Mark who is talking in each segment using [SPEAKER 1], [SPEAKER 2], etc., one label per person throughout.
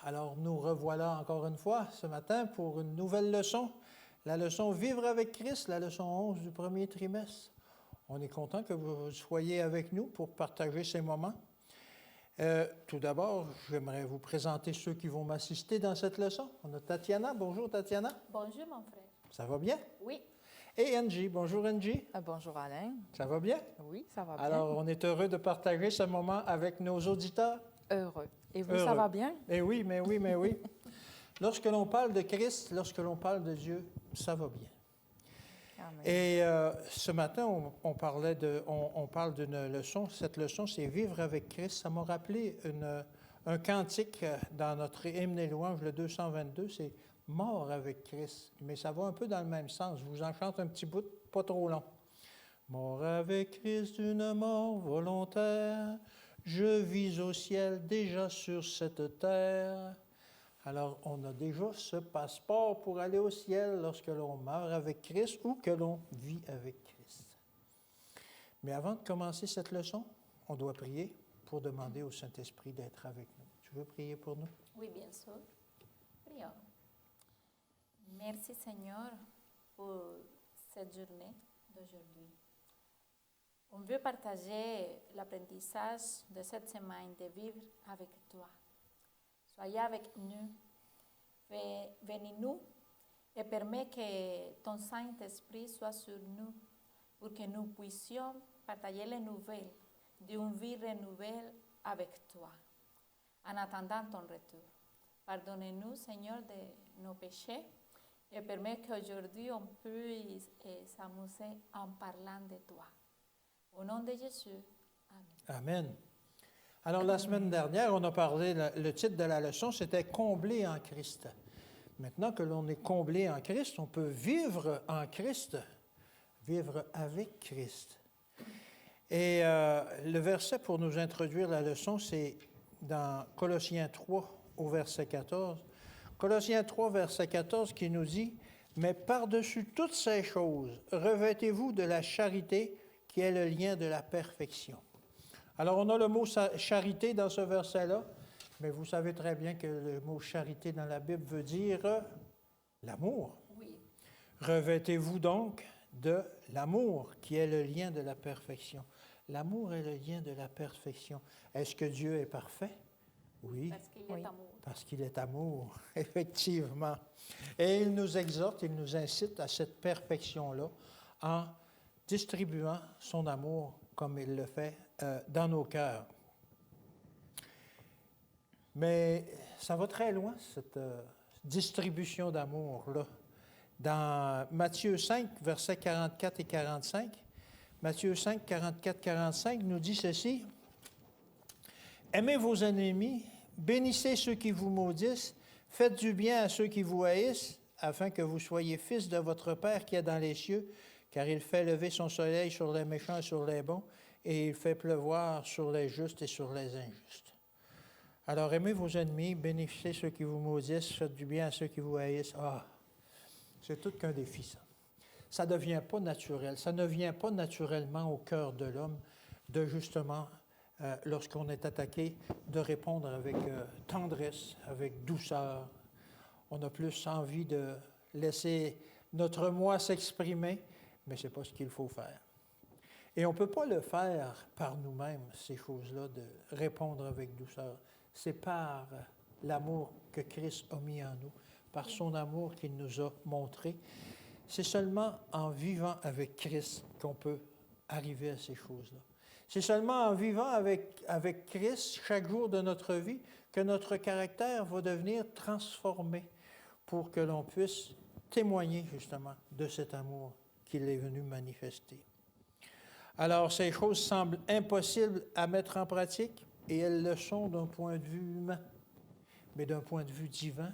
[SPEAKER 1] Alors, nous revoilà encore une fois ce matin pour une nouvelle leçon, la leçon Vivre avec Christ, la leçon 11 du premier trimestre. On est content que vous soyez avec nous pour partager ces moments. Tout d'abord, j'aimerais vous présenter ceux qui vont m'assister dans cette leçon. On a Tatiana. Bonjour, Tatiana.
[SPEAKER 2] Bonjour, mon frère.
[SPEAKER 1] Ça va bien?
[SPEAKER 2] Oui.
[SPEAKER 1] Et Angie. Bonjour, Angie.
[SPEAKER 3] Bonjour, Alain.
[SPEAKER 1] Ça va bien?
[SPEAKER 3] Oui, ça va bien.
[SPEAKER 1] Alors, on est heureux de partager ce moment avec nos auditeurs.
[SPEAKER 3] Heureux. Et vous,
[SPEAKER 1] Heureux.
[SPEAKER 3] ça va bien?
[SPEAKER 1] Eh oui, mais oui, mais oui. Lorsque l'on parle de Christ, lorsque l'on parle de Dieu, ça va bien.
[SPEAKER 3] Amen.
[SPEAKER 1] Et ce matin, on parle d'une leçon. Cette leçon, c'est Vivre avec Christ. Ça m'a rappelé un cantique dans notre hymne et louange, le 222, c'est Mort avec Christ. Mais ça va un peu dans le même sens. Je vous en chante un petit bout, pas trop long. Mort avec Christ d'une mort volontaire, je vis au ciel déjà sur cette terre. Alors, on a déjà ce passeport pour aller au ciel lorsque l'on meurt avec Christ ou que l'on vit avec Christ. Mais avant de commencer cette leçon, on doit prier pour demander au Saint-Esprit d'être avec nous. Tu veux prier pour nous?
[SPEAKER 2] Oui, bien sûr. Prions. Merci, Seigneur, pour cette journée d'aujourd'hui. On veut partager l'apprentissage de cette semaine de vivre avec toi. Soyez avec nous, venez-nous et permets que ton Saint-Esprit soit sur nous pour que nous puissions partager les nouvelles d'une vie renouvelée avec toi. En attendant ton retour, pardonne-nous, Seigneur, de nos péchés et permets qu'aujourd'hui on puisse s'amuser en parlant de toi. Au nom de Jésus, Amen.
[SPEAKER 1] Amen. Alors, la semaine dernière, on a parlé, le titre de la leçon, c'était « Comblé en Christ ». Maintenant que l'on est comblé en Christ, on peut vivre en Christ, vivre avec Christ. Et le verset pour nous introduire la leçon, c'est dans Colossiens 3, au verset 14. Colossiens 3, verset 14, qui nous dit « Mais par-dessus toutes ces choses, revêtez-vous de la charité qui est le lien de la perfection. » Alors, on a le mot charité dans ce verset-là, mais vous savez très bien que le mot charité dans la Bible veut dire l'amour.
[SPEAKER 2] Oui.
[SPEAKER 1] Revêtez-vous donc de l'amour qui est le lien de la perfection. L'amour est le lien de la perfection. Est-ce que Dieu est parfait? Oui.
[SPEAKER 2] Parce qu'il est amour.
[SPEAKER 1] Parce qu'il est amour, effectivement. Et il nous exhorte, il nous incite à cette perfection-là en distribuant son amour comme il le fait dans nos cœurs. Mais ça va très loin, cette distribution d'amour-là. Dans Matthieu 5, versets 44 et 45, Matthieu 5, 44-45 nous dit ceci. « Aimez vos ennemis, bénissez ceux qui vous maudissent, faites du bien à ceux qui vous haïssent, afin que vous soyez fils de votre Père qui est dans les cieux, car il fait lever son soleil sur les méchants et sur les bons, et il fait pleuvoir sur les justes et sur les injustes. » Alors, aimez vos ennemis, bénéficiez ceux qui vous maudissent, faites du bien à ceux qui vous haïssent. Ah, c'est tout qu'un défi, ça. Ça ne devient pas naturel. Ça ne vient pas naturellement au cœur de l'homme de justement, lorsqu'on est attaqué, de répondre avec tendresse, avec douceur. On a plus envie de laisser notre moi s'exprimer, mais ce n'est pas ce qu'il faut faire. Et on ne peut pas le faire par nous-mêmes, ces choses-là, de répondre avec douceur. C'est par l'amour que Christ a mis en nous, par son amour qu'il nous a montré. C'est seulement en vivant avec Christ qu'on peut arriver à ces choses-là. C'est seulement en vivant avec Christ chaque jour de notre vie que notre caractère va devenir transformé pour que l'on puisse témoigner justement de cet amour qu'il est venu manifester. Alors, ces choses semblent impossibles à mettre en pratique, et elles le sont d'un point de vue humain. Mais d'un point de vue divin,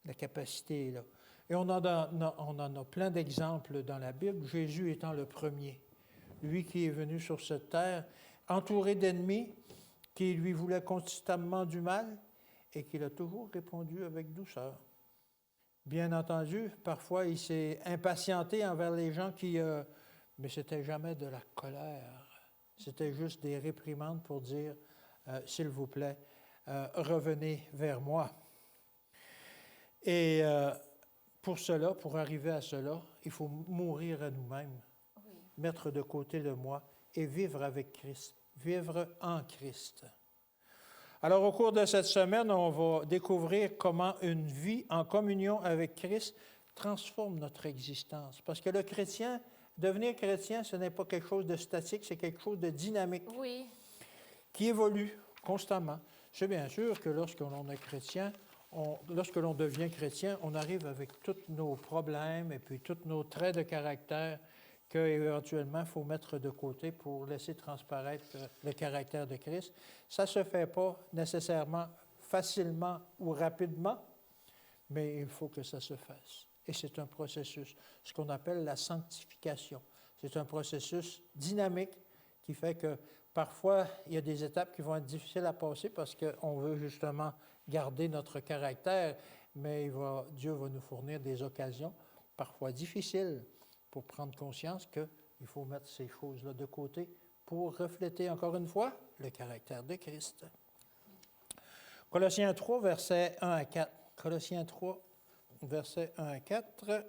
[SPEAKER 1] la capacité est là. Et on en a plein d'exemples dans la Bible, Jésus étant le premier. Lui qui est venu sur cette terre, entouré d'ennemis, qui lui voulaient constamment du mal, et qu'il a toujours répondu avec douceur. Bien entendu, parfois, il s'est impatienté envers les gens qui... mais ce n'était jamais de la colère. C'était juste des réprimandes pour dire, s'il vous plaît, revenez vers moi. Et pour cela, pour arriver à cela, il faut mourir à nous-mêmes,
[SPEAKER 2] Oui.
[SPEAKER 1] mettre de côté le moi et vivre avec Christ, vivre en Christ. Alors, au cours de cette semaine, on va découvrir comment une vie en communion avec Christ transforme notre existence. Parce que le chrétien, devenir chrétien, ce n'est pas quelque chose de statique, c'est quelque chose de dynamique,
[SPEAKER 2] Oui.
[SPEAKER 1] qui évolue constamment. C'est bien sûr que lorsque l'on est chrétien, lorsque l'on devient chrétien, on arrive avec tous nos problèmes et puis tous nos traits de caractère qu'éventuellement il faut mettre de côté pour laisser transparaître le caractère de Christ. Ça ne se fait pas nécessairement facilement ou rapidement, mais il faut que ça se fasse. Et c'est un processus, ce qu'on appelle la sanctification. C'est un processus dynamique qui fait que parfois, il y a des étapes qui vont être difficiles à passer parce qu'on veut justement garder notre caractère, mais Dieu va nous fournir des occasions, parfois difficiles, pour prendre conscience qu'il faut mettre ces choses-là de côté pour refléter encore une fois le caractère de Christ. Colossiens 3, versets 1 à 4. Colossiens 3, versets 1 à 4.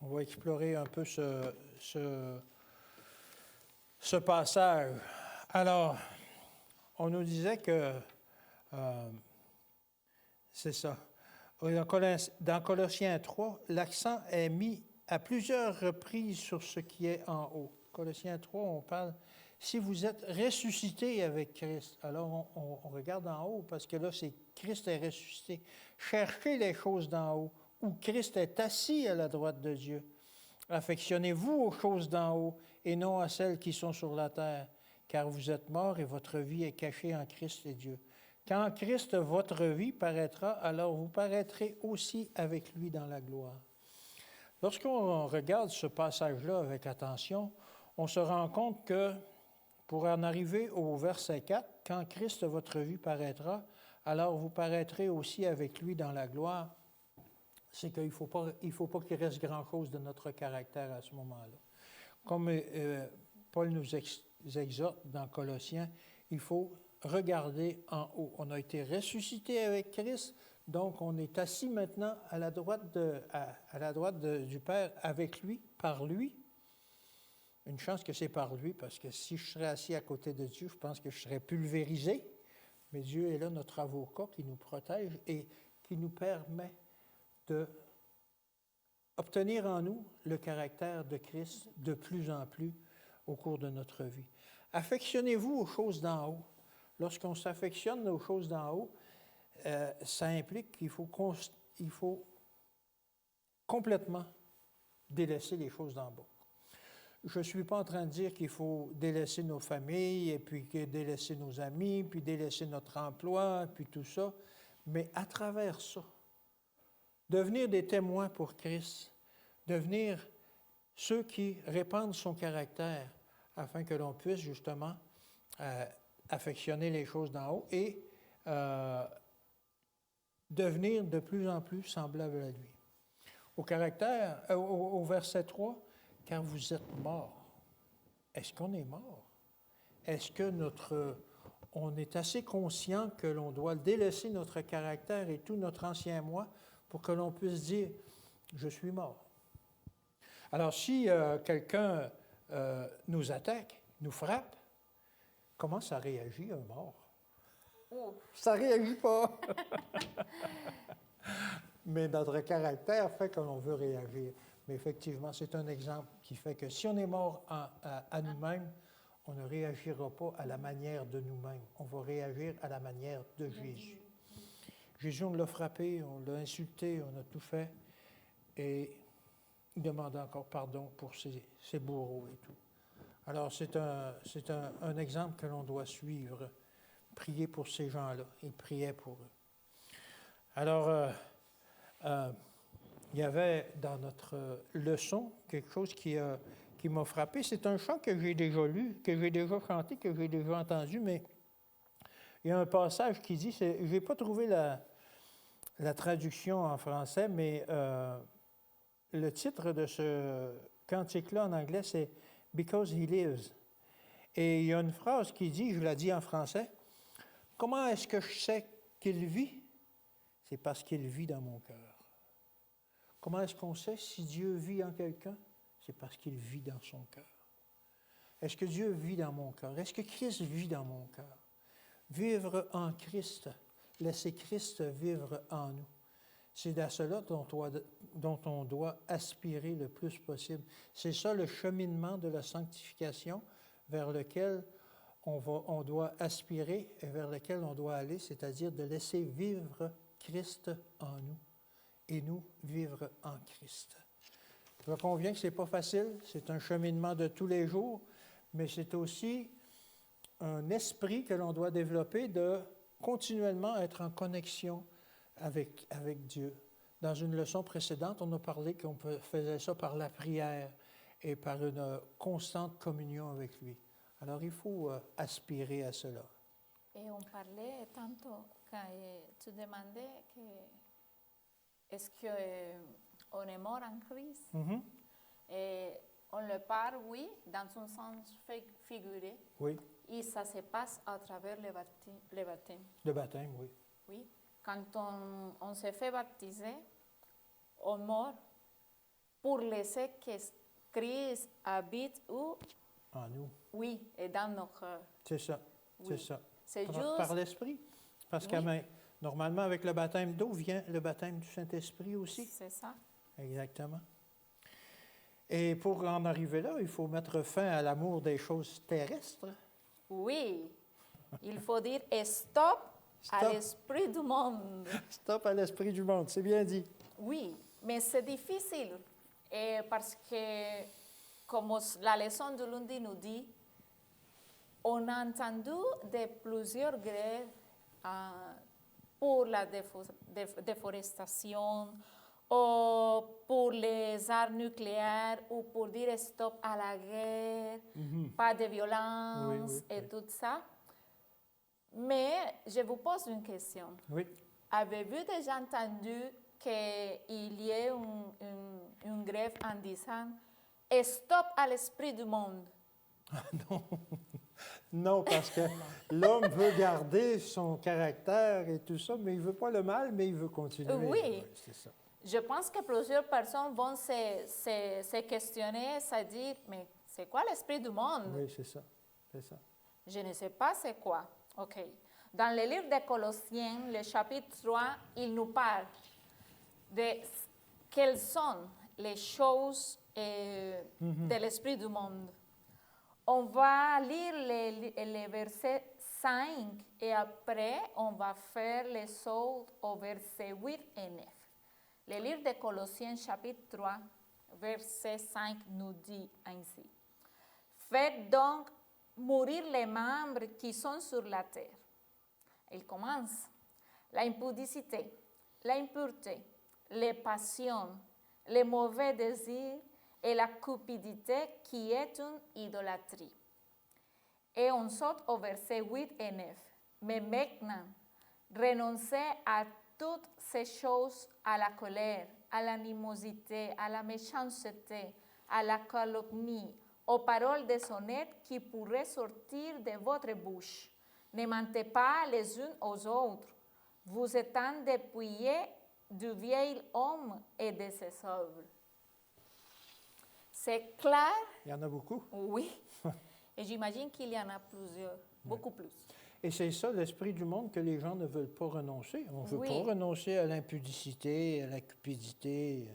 [SPEAKER 1] On va explorer un peu ce passage. Alors, on nous disait que c'est ça. Dans Colossiens 3, l'accent est mis à plusieurs reprises sur ce qui est en haut. Colossiens 3, on parle, si vous êtes ressuscité avec Christ, alors on regarde en haut parce que là, c'est Christ est ressuscité. Cherchez les choses d'en haut, où Christ est assis à la droite de Dieu. Affectionnez-vous aux choses d'en haut et non à celles qui sont sur la terre, car vous êtes morts et votre vie est cachée en Christ et Dieu. Quand Christ, votre vie, paraîtra, alors vous paraîtrez aussi avec lui dans la gloire. Lorsqu'on regarde ce passage-là avec attention, on se rend compte que pour en arriver au verset 4, quand Christ, votre vie, paraîtra, alors vous paraîtrez aussi avec lui dans la gloire, c'est qu'il ne faut pas qu'il reste grand-chose de notre caractère à ce moment-là. Comme Paul nous exhorte dans Colossiens, il faut regarder en haut. On a été ressuscité avec Christ, donc on est assis maintenant à la droite du Père avec lui, par lui. Une chance que c'est par lui, parce que si je serais assis à côté de Dieu, je pense que je serais pulvérisé. Mais Dieu est là, notre avocat, qui nous protège et qui nous permet d'obtenir en nous le caractère de Christ de plus en plus au cours de notre vie. Affectionnez-vous aux choses d'en haut. Lorsqu'on s'affectionne aux choses d'en haut, ça implique qu'il faut complètement délaisser les choses d'en bas. Je ne suis pas en train de dire qu'il faut délaisser nos familles, et puis délaisser nos amis, puis délaisser notre emploi, puis tout ça, mais à travers ça, devenir des témoins pour Christ, devenir ceux qui répandent son caractère, afin que l'on puisse justement affectionner les choses d'en haut et devenir de plus en plus semblable à lui. Au verset 3, quand vous êtes mort, est-ce qu'on est mort? Est-ce que on est assez conscient que l'on doit délaisser notre caractère et tout notre ancien moi pour que l'on puisse dire « je suis mort ». Alors, si quelqu'un nous attaque, nous frappe, comment ça réagit un mort?
[SPEAKER 2] Ouf.
[SPEAKER 1] Ça ne réagit pas. Mais notre caractère fait que l'on veut réagir. Mais effectivement, c'est un exemple qui fait que si on est mort à nous-mêmes, on ne réagira pas à la manière de nous-mêmes. On va réagir à la manière de Jésus. Jésus, on l'a frappé, on l'a insulté, on a tout fait. Et il demande encore pardon pour ses bourreaux et tout. Alors, c'est un exemple que l'on doit suivre. Prier pour ces gens-là. Il priait pour eux. Alors, il y avait dans notre leçon quelque chose qui m'a frappé. C'est un chant que j'ai déjà lu, que j'ai déjà chanté, que j'ai déjà entendu, mais il y a un passage qui dit, je n'ai pas trouvé la traduction en français, mais le titre de ce cantique-là en anglais, c'est « Because he lives ». Et il y a une phrase qui dit, je la dis en français, « Comment est-ce que je sais qu'il vit? C'est parce qu'il vit dans mon cœur. Comment est-ce qu'on sait si Dieu vit en quelqu'un? C'est parce qu'il vit dans son cœur. Est-ce que Dieu vit dans mon cœur? Est-ce que Christ vit dans mon cœur? Vivre en Christ, laisser Christ vivre en nous. C'est à cela dont on doit aspirer le plus possible. C'est ça le cheminement de la sanctification vers lequel on doit aspirer et vers lequel on doit aller, c'est-à-dire de laisser vivre Christ en nous et nous vivre en Christ. Je conviens que ce n'est pas facile, c'est un cheminement de tous les jours, mais c'est aussi un esprit que l'on doit développer de continuellement être en connexion avec Dieu. Dans une leçon précédente, on a parlé qu'on faisait ça par la prière et par une constante communion avec lui. Alors, il faut aspirer à cela.
[SPEAKER 2] Et on parlait tantôt, quand tu demandais que est-ce qu'on est mort en Christ?
[SPEAKER 1] Mm-hmm.
[SPEAKER 2] Et on le parle, oui, dans un sens figuré.
[SPEAKER 1] Oui,
[SPEAKER 2] Et ça se passe à travers le baptême.
[SPEAKER 1] le baptême, oui.
[SPEAKER 2] Oui. Quand on se fait baptiser, on meurt pour laisser que Christ habite où?
[SPEAKER 1] En nous.
[SPEAKER 2] Oui, et dans nos cœurs.
[SPEAKER 1] C'est ça,
[SPEAKER 2] Oui.
[SPEAKER 1] c'est ça.
[SPEAKER 2] C'est
[SPEAKER 1] Par
[SPEAKER 2] juste,
[SPEAKER 1] l'Esprit. Parce
[SPEAKER 2] Oui.
[SPEAKER 1] que normalement, avec le baptême d'eau vient le baptême du Saint-Esprit aussi.
[SPEAKER 2] c'est ça.
[SPEAKER 1] Exactement. Et pour en arriver là, il faut mettre fin à l'amour des choses terrestres.
[SPEAKER 2] Oui, il faut dire stop à
[SPEAKER 1] Stop.
[SPEAKER 2] l'esprit du monde.
[SPEAKER 1] Stop à l'esprit du monde, c'est bien dit.
[SPEAKER 2] Oui, mais c'est difficile parce que, comme la leçon de lundi nous dit, on a entendu de plusieurs grèves pour la déforestation, ou pour les armes nucléaires, ou pour dire stop à la guerre, pas de violence
[SPEAKER 1] Oui,
[SPEAKER 2] et tout ça. Mais je vous pose une question.
[SPEAKER 1] Oui.
[SPEAKER 2] Avez-vous déjà entendu qu'il y ait une grève en disant « Stop à l'esprit du monde
[SPEAKER 1] Non. Non, parce que l'homme veut garder son caractère et tout ça, mais il ne veut pas le mal, mais il veut continuer.
[SPEAKER 2] Oui.
[SPEAKER 1] C'est ça. ».
[SPEAKER 2] Je pense que plusieurs personnes vont se questionner, se dire « Mais c'est quoi l'esprit du monde ?»
[SPEAKER 1] Oui, c'est ça. C'est ça.
[SPEAKER 2] Je ne sais pas c'est quoi. OK. Dans le livre de Colossiens, le chapitre 3, il nous parle de quelles sont les choses de l'esprit du monde. On va lire les versets 5 et après, on va faire les autres au verset 8 et 9. Le livre de Colossiens, chapitre 3, verset 5 nous dit ainsi. Faites donc mourir les membres qui sont sur la terre. Il commence. L'impudicité, l'impureté, les passions, les mauvais désirs et la cupidité qui est une idolâtrie. Et on saute au verset 8 et 9. Mais maintenant, renoncez à toutes ces choses, à la colère, à l'animosité, à la méchanceté, à la calomnie, aux paroles déshonnêtes qui pourraient sortir de votre bouche. Ne mentez pas les unes aux autres, vous étant dépouillés du vieil homme et de ses œuvres. C'est clair?
[SPEAKER 1] Il y en a beaucoup.
[SPEAKER 2] Oui. Et j'imagine qu'il y en a plusieurs, beaucoup plus.
[SPEAKER 1] Et c'est ça, l'esprit du monde, que les gens ne veulent pas renoncer. On ne veut
[SPEAKER 2] Oui.
[SPEAKER 1] pas renoncer à l'impudicité, à la cupidité.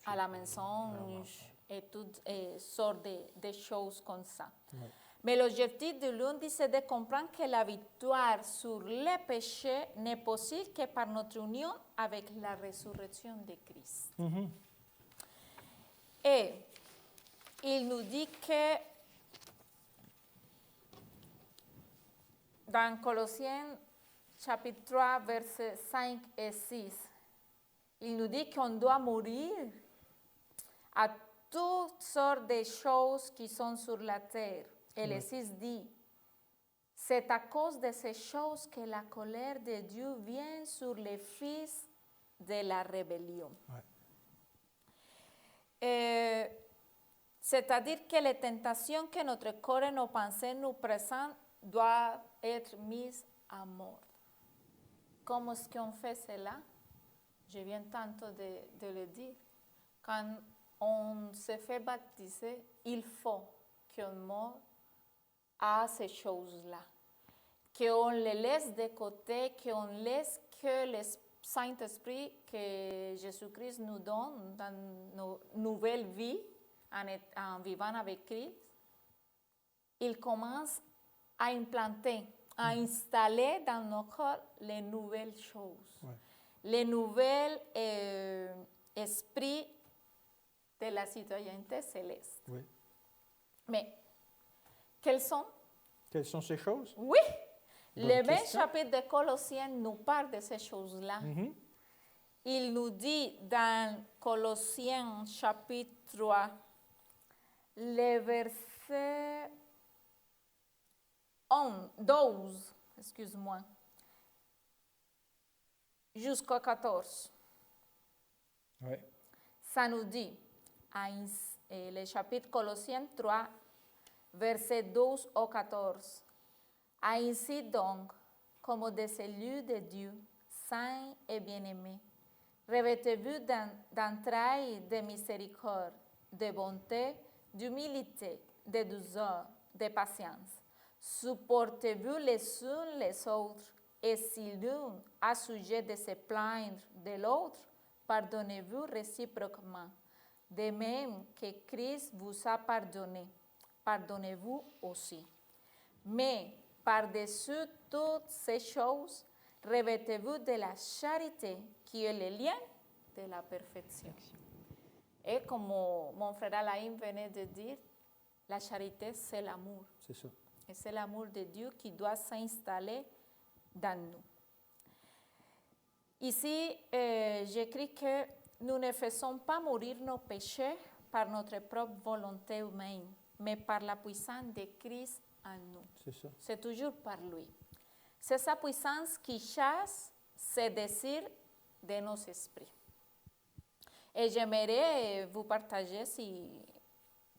[SPEAKER 2] À la mensonge et toutes sortes de choses comme ça.
[SPEAKER 1] Oui.
[SPEAKER 2] Mais l'objectif de lundi, c'est de comprendre que la victoire sur les péchés n'est possible que par notre union avec la résurrection de Christ.
[SPEAKER 1] Mhm.
[SPEAKER 2] Et il nous dit que dans Colossiens chapitre 3, versets 5 et 6, il nous dit qu'on doit mourir à toutes sortes de choses qui sont sur la terre. Et le 6 dit, c'est à cause de ces choses que la colère de Dieu vient sur les fils de la rébellion.
[SPEAKER 1] Ouais.
[SPEAKER 2] C'est-à-dire que les tentations que notre corps et nos pensées nous présentent doivent être mises à mort. Comment est-ce qu'on fait cela? je viens tantôt de le dire, quand on se fait baptiser, il faut qu'on meure à ces choses-là, qu'on les laisse de côté, qu'on laisse que le Saint-Esprit que Jésus-Christ nous donne dans nos nouvelles vies, en vivant avec Christ, il commence à implanter, à installer dans nos corps les nouvelles choses,
[SPEAKER 1] Ouais.
[SPEAKER 2] les nouvelles esprits de la citoyenneté céleste.
[SPEAKER 1] Oui.
[SPEAKER 2] Mais quels sont?
[SPEAKER 1] Quelles sont ces choses?
[SPEAKER 2] Oui,
[SPEAKER 1] Bonne
[SPEAKER 2] le 20
[SPEAKER 1] question.
[SPEAKER 2] chapitre de Colossiens nous parle de ces choses-là.
[SPEAKER 1] Mhm.
[SPEAKER 2] Il nous dit dans Colossiens chapitre 3, le verset 12, excuse-moi, jusqu'au 14.
[SPEAKER 1] Oui.
[SPEAKER 2] Ça nous dit, le chapitre Colossiens 3, verset 12 au 14. Ainsi donc, comme des élus de Dieu, saints et bien-aimés, revêtez-vous d'entrailles de miséricorde, de bonté, d'humilité, de douceur, de patience. Supportez-vous les uns les autres, et si l'un a sujet de se plaindre de l'autre, pardonnez-vous réciproquement. De même que Christ vous a pardonné, pardonnez-vous aussi. Mais par-dessus toutes ces choses, revêtez-vous de la charité qui est le lien de la perfection. Et comme mon frère Alain venait de dire, la charité, c'est l'amour.
[SPEAKER 1] C'est ça.
[SPEAKER 2] Et c'est l'amour de Dieu qui doit s'installer dans nous. Ici, j'écris que nous ne faisons pas mourir nos péchés par notre propre volonté humaine, mais par la puissance de Christ en nous.
[SPEAKER 1] C'est ça.
[SPEAKER 2] C'est toujours par lui. C'est sa puissance qui chasse ces désirs de nos esprits. Et j'aimerais vous partager, si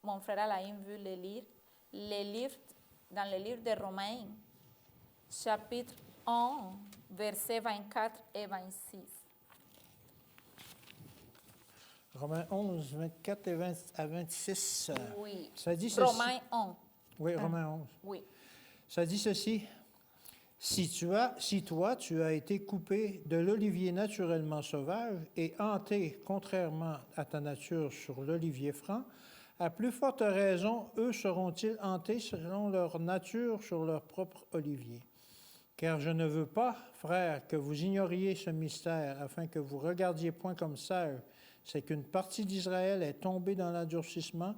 [SPEAKER 2] mon frère Alain veut le lire, dans le livre de Romains, chapitre 1, versets 24 et 26.
[SPEAKER 1] Romains 11, 24 et 20 à 26.
[SPEAKER 2] Oui.
[SPEAKER 1] Ça dit ceci.
[SPEAKER 2] Romains 1.
[SPEAKER 1] Oui, Romains 11.
[SPEAKER 2] Oui.
[SPEAKER 1] Ça dit ceci. Si toi, tu as été coupé de l'olivier naturellement sauvage et hanté, contrairement à ta nature, sur l'olivier franc, à plus forte raison, eux seront-ils hantés selon leur nature sur leur propre olivier. Car je ne veux pas, frères, que vous ignoriez ce mystère, afin que vous regardiez point comme sage, c'est qu'une partie d'Israël est tombée dans l'endurcissement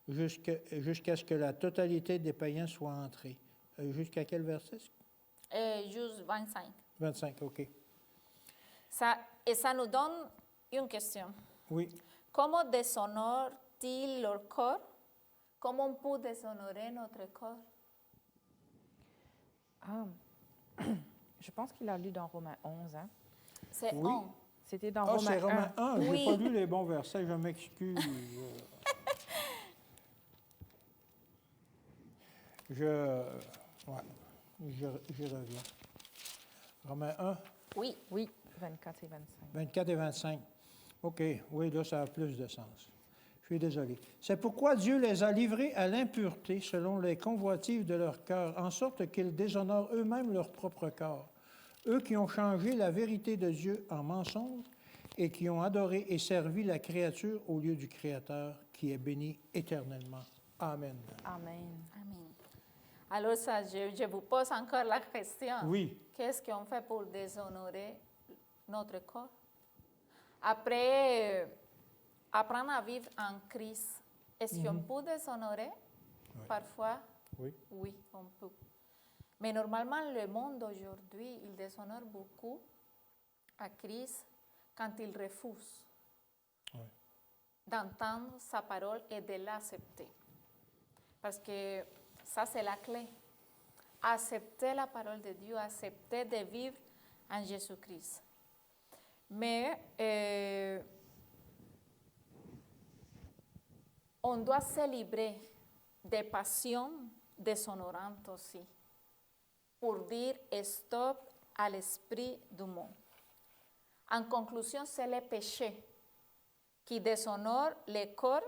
[SPEAKER 1] jusqu'à ce que la totalité des païens soit entrée. Jusqu'à quel verset?
[SPEAKER 2] Juste 25.
[SPEAKER 1] 25, OK.
[SPEAKER 2] Ça nous donne une question.
[SPEAKER 1] Oui.
[SPEAKER 2] Comment déshonore-t-il leur corps? Comment on peut déshonorer notre corps?
[SPEAKER 3] Ah, je pense qu'il a lu dans Romains 11. Hein?
[SPEAKER 2] C'est
[SPEAKER 1] Oui.
[SPEAKER 2] 1.
[SPEAKER 3] C'était dans
[SPEAKER 1] Ah,
[SPEAKER 3] Romains
[SPEAKER 1] c'est Romains 1. Je
[SPEAKER 2] Oui.
[SPEAKER 1] n'ai pas lu les bons versets, je m'excuse. J'y reviens. Romains 1,
[SPEAKER 2] Oui.
[SPEAKER 3] Oui, 24 et 25.
[SPEAKER 1] 24 et 25. OK, oui, là, ça a plus de sens. Je suis désolé. C'est pourquoi Dieu les a livrés à l'impureté selon les convoitives de leur cœur, en sorte qu'ils déshonorent eux-mêmes leur propre corps. Eux qui ont changé la vérité de Dieu en mensonge et qui ont adoré et servi la créature au lieu du Créateur, qui est béni éternellement. Amen.
[SPEAKER 3] Amen.
[SPEAKER 2] Amen. Alors, ça, je vous pose encore la question.
[SPEAKER 1] Oui.
[SPEAKER 2] Qu'est-ce qu'on fait pour déshonorer notre corps? Après, apprendre à vivre en Christ, est-ce qu'on peut déshonorer?
[SPEAKER 1] Oui.
[SPEAKER 2] Parfois,
[SPEAKER 1] Oui.
[SPEAKER 2] oui, on peut. Mais normalement, le monde d'aujourd'hui, il déshonore beaucoup à Christ quand il refuse
[SPEAKER 1] Oui.
[SPEAKER 2] d'entendre sa parole et de l'accepter. Parce que ça, c'est la clé. Accepter la parole de Dieu, accepter de vivre en Jésus-Christ. Mais on doit se libérer des passions déshonorantes aussi, pour dire stop à l'esprit du monde. En conclusion, c'est le péché qui déshonore le corps,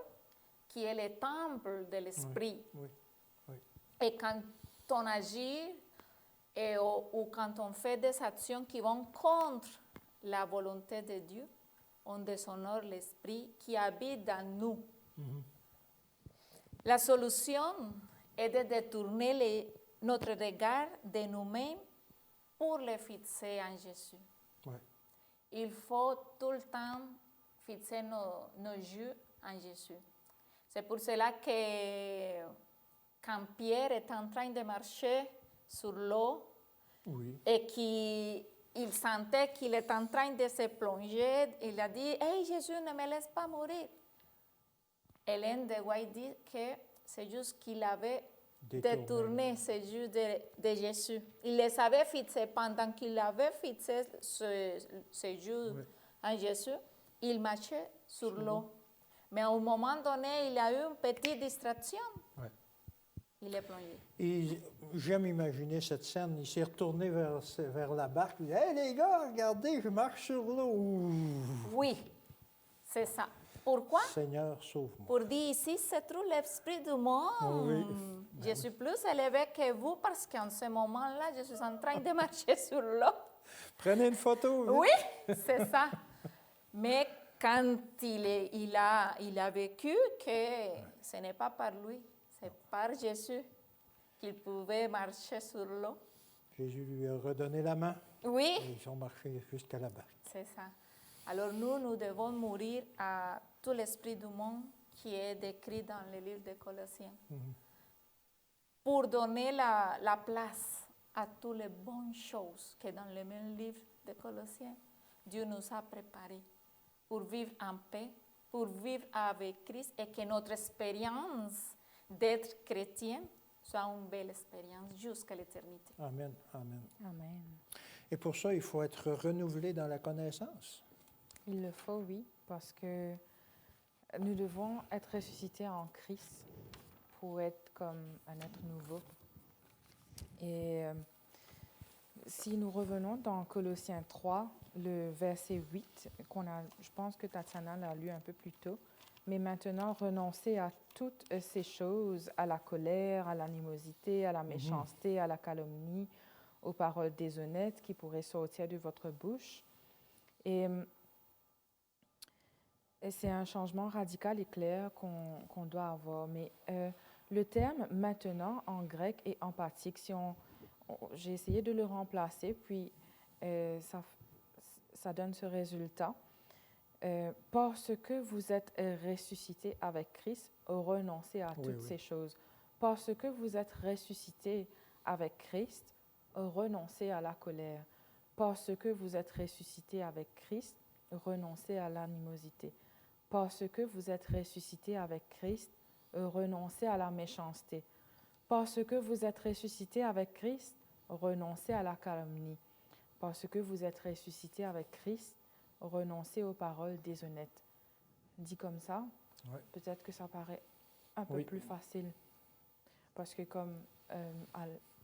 [SPEAKER 2] qui est le temple de l'esprit.
[SPEAKER 1] Oui, oui.
[SPEAKER 2] Et quand on agit ou quand on fait des actions qui vont contre la volonté de Dieu, on déshonore l'esprit qui habite dans nous. La solution est de détourner notre regard de nous-mêmes pour le fixer en Jésus.
[SPEAKER 1] Oui.
[SPEAKER 2] Il faut tout le temps fixer nos yeux en Jésus. C'est pour cela que quand Pierre est en train de marcher sur l'eau
[SPEAKER 1] Oui.
[SPEAKER 2] et qu'il sentait qu'il est en train de se plonger, il a dit « Hey Jésus, ne me laisse pas mourir ». Hélène de White dit que c'est juste qu'il avait détourné ses yeux de Jésus. Il les avait fixés pendant qu'il avait fixé ses yeux en Jésus, il marchait sur l'eau. Mais à un moment donné, il a eu une petite distraction.
[SPEAKER 1] Ouais.
[SPEAKER 2] Il est plongé.
[SPEAKER 1] Et j'aime imaginer cette scène. Il s'est retourné vers la barque. Il dit « Hey les gars, regardez, je marche sur l'eau. »
[SPEAKER 2] Oui, c'est ça. Pourquoi?
[SPEAKER 1] Seigneur, sauve-moi.
[SPEAKER 2] Pour dire ici, se trouve l'esprit du monde.
[SPEAKER 1] Oui.
[SPEAKER 2] Je suis plus élevé que vous parce qu'en ce moment-là, je suis en train de marcher sur l'eau.
[SPEAKER 1] Prenez une photo.
[SPEAKER 2] Oui, c'est ça. Mais quand il a vécu que ce n'est pas par lui, c'est par Jésus qu'il pouvait marcher sur l'eau.
[SPEAKER 1] Jésus lui a redonné la main.
[SPEAKER 2] Oui.
[SPEAKER 1] Et ils ont marché jusqu'à la barque.
[SPEAKER 2] C'est ça. Alors nous devons mourir à tout l'esprit du monde qui est décrit dans le livre de Colossiens. Pour donner la place à toutes les bonnes choses que dans le même livre de Colossiens, Dieu nous a préparées pour vivre en paix, pour vivre avec Christ et que notre expérience d'être chrétien soit une belle expérience jusqu'à l'éternité.
[SPEAKER 1] Amen, amen.
[SPEAKER 3] Amen.
[SPEAKER 1] Et pour ça, il faut être renouvelé dans la connaissance.
[SPEAKER 3] Il le faut, oui, parce que nous devons être ressuscités en Christ pour être comme un être nouveau. Et si nous revenons dans Colossiens 3, le verset 8, je pense que Tatiana l'a lu un peu plus tôt, mais maintenant renoncez à toutes ces choses, à la colère, à l'animosité, à la méchanceté, à la calomnie, aux paroles déshonnêtes qui pourraient sortir de votre bouche. Et c'est un changement radical et clair qu'on doit avoir. Mais le terme « maintenant » en grec est empathique. J'ai essayé de le remplacer, puis ça donne ce résultat. Parce que vous êtes ressuscité avec Christ, renoncez à toutes ces choses. Parce que vous êtes ressuscité avec Christ, renoncez à la colère. Parce que vous êtes ressuscité avec Christ, renoncez à l'animosité. Parce que vous êtes ressuscité avec Christ, renoncez à la méchanceté. Parce que vous êtes ressuscité avec Christ, renoncez à la calomnie. Parce que vous êtes ressuscité avec Christ, renoncez aux paroles déshonnêtes. Dit comme ça, peut-être que ça paraît un peu plus facile. Parce que comme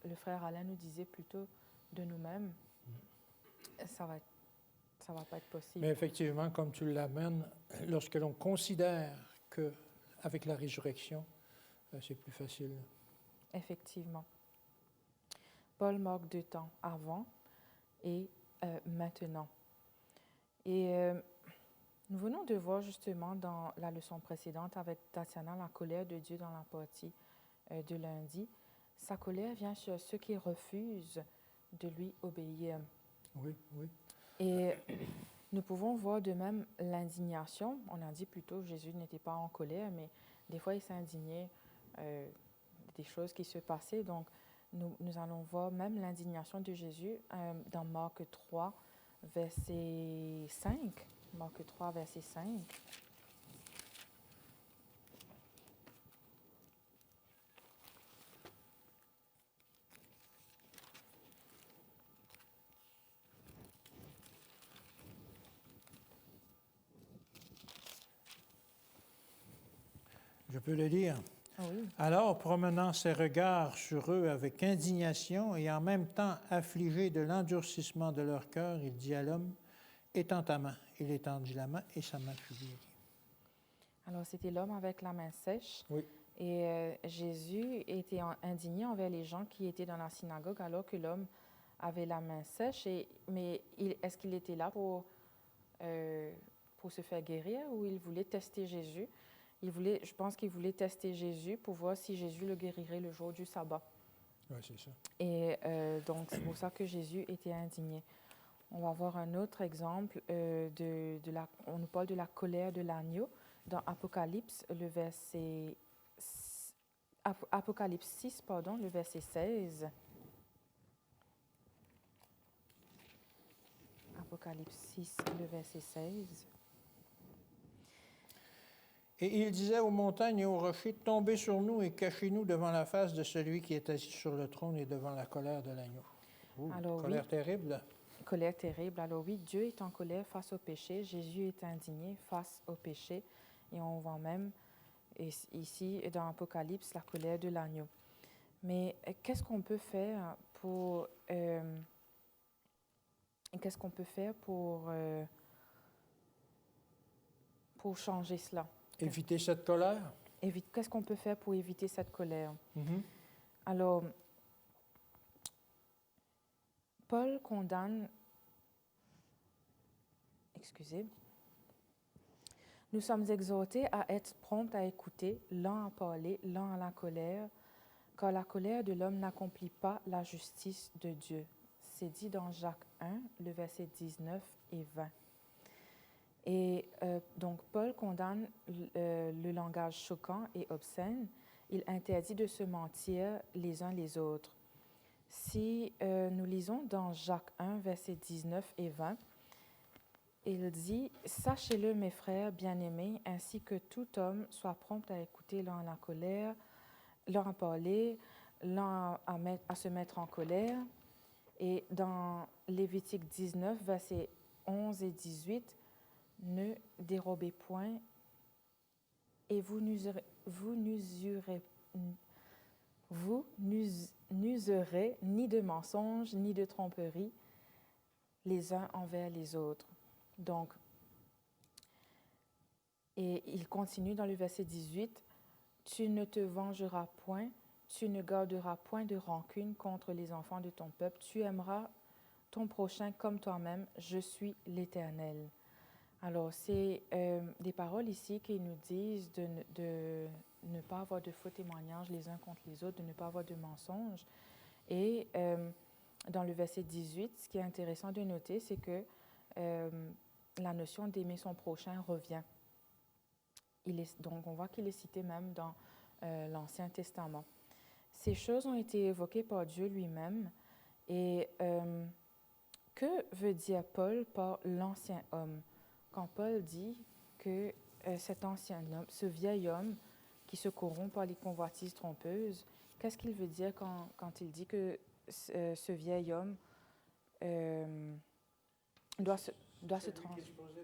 [SPEAKER 3] le frère Alain nous disait plutôt de nous-mêmes, ça va pas être possible.
[SPEAKER 1] Mais effectivement, comme tu l'amènes, lorsque l'on considère qu'avec la résurrection, c'est plus facile.
[SPEAKER 3] Effectivement. Paul marque 2 temps, avant et maintenant. Et nous venons de voir justement dans la leçon précédente avec Tatiana la colère de Dieu dans la partie de lundi. Sa colère vient sur ceux qui refusent de lui obéir.
[SPEAKER 1] Oui, oui.
[SPEAKER 3] Et nous pouvons voir de même l'indignation. On a dit plutôt que Jésus n'était pas en colère, mais des fois il s'indignait des choses qui se passaient. Donc nous allons voir même l'indignation de Jésus dans Marc 3, verset 5. Marc 3, verset 5.
[SPEAKER 1] Je peux le lire.
[SPEAKER 3] Oui.
[SPEAKER 1] Alors, promenant ses regards sur eux avec indignation et en même temps affligé de l'endurcissement de leur cœur, il dit à l'homme, « étends ta main. Il étendit la main et sa main fut guérie.
[SPEAKER 3] Alors, c'était l'homme avec la main sèche.
[SPEAKER 1] Oui.
[SPEAKER 3] Et Jésus était indigné envers les gens qui étaient dans la synagogue alors que l'homme avait la main sèche. Mais est-ce qu'il était là pour se faire guérir ou il voulait tester Jésus? Je pense qu'il voulait tester Jésus pour voir si Jésus le guérirait le jour du sabbat.
[SPEAKER 1] Oui, c'est ça.
[SPEAKER 3] Et donc, c'est pour ça que Jésus était indigné. On va voir un autre exemple. On nous parle de la colère de l'agneau dans Apocalypse, Apocalypse 6, le verset 16. Apocalypse 6, le verset 16.
[SPEAKER 1] Et il disait aux montagnes et aux rochers, tombez sur nous et cachez-nous devant la face de celui qui est assis sur le trône et devant la colère de l'agneau.
[SPEAKER 3] Alors,
[SPEAKER 1] colère terrible.
[SPEAKER 3] Colère terrible. Alors oui, Dieu est en colère face au péché. Jésus est indigné face au péché. Et on voit même ici dans Apocalypse la colère de l'agneau. Mais qu'est-ce qu'on peut faire pour changer cela?
[SPEAKER 1] Éviter cette colère?
[SPEAKER 3] Qu'est-ce qu'on peut faire pour éviter cette colère?
[SPEAKER 1] Mm-hmm.
[SPEAKER 3] Alors, Paul condamne... Excusez. Nous sommes exhortés à être prompts à écouter, lents à parler, lents à la colère, car la colère de l'homme n'accomplit pas la justice de Dieu. C'est dit dans Jacques 1, le verset 19 et 20. Et donc, Paul condamne le langage choquant et obscène. Il interdit de se mentir les uns les autres. Si nous lisons dans Jacques 1, versets 19 et 20, il dit « Sachez-le, mes frères bien-aimés, ainsi que tout homme soit prompt à écouter lent à la colère, lent à parler, lent à se mettre en colère. » Et dans Lévitique 19, versets 11 et 18, « Ne dérobez point et vous n'userez ni de mensonges ni de tromperie les uns envers les autres. » Donc, et il continue dans le verset 18, « Tu ne te vengeras point, tu ne garderas point de rancune contre les enfants de ton peuple, tu aimeras ton prochain comme toi-même, je suis l'Éternel. » Alors, c'est des paroles ici qui nous disent de ne pas avoir de faux témoignages les uns contre les autres, de ne pas avoir de mensonges. Et dans le verset 18, ce qui est intéressant de noter, c'est que la notion d'aimer son prochain revient. Donc, on voit qu'il est cité même dans l'Ancien Testament. Ces choses ont été évoquées par Dieu lui-même. Et que veut dire Paul par l'ancien homme? Quand Paul dit que cet ancien homme, ce vieil homme qui se corrompt par les convoitises trompeuses, qu'est-ce qu'il veut dire quand il dit que ce vieil homme doit se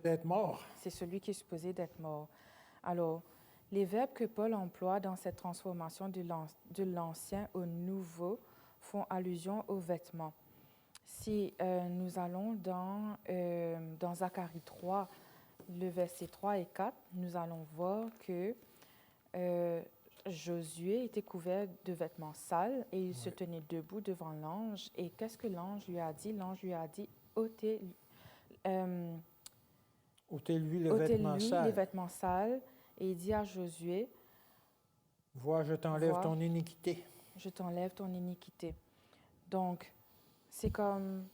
[SPEAKER 1] d'être mort.
[SPEAKER 3] C'est celui qui est supposé d'être mort. Alors, les verbes que Paul emploie dans cette transformation de l'ancien au nouveau font allusion aux vêtements. Si nous allons dans Zacharie 3, le verset 3 et 4, nous allons voir que Josué était couvert de vêtements sales et il se tenait debout devant l'ange. Et qu'est-ce que l'ange lui a dit? L'ange lui a dit, ôtez-lui les vêtements sales. Et il dit à Josué,
[SPEAKER 1] vois, je t'enlève ton iniquité.
[SPEAKER 3] Je t'enlève ton iniquité. Donc, c'est comme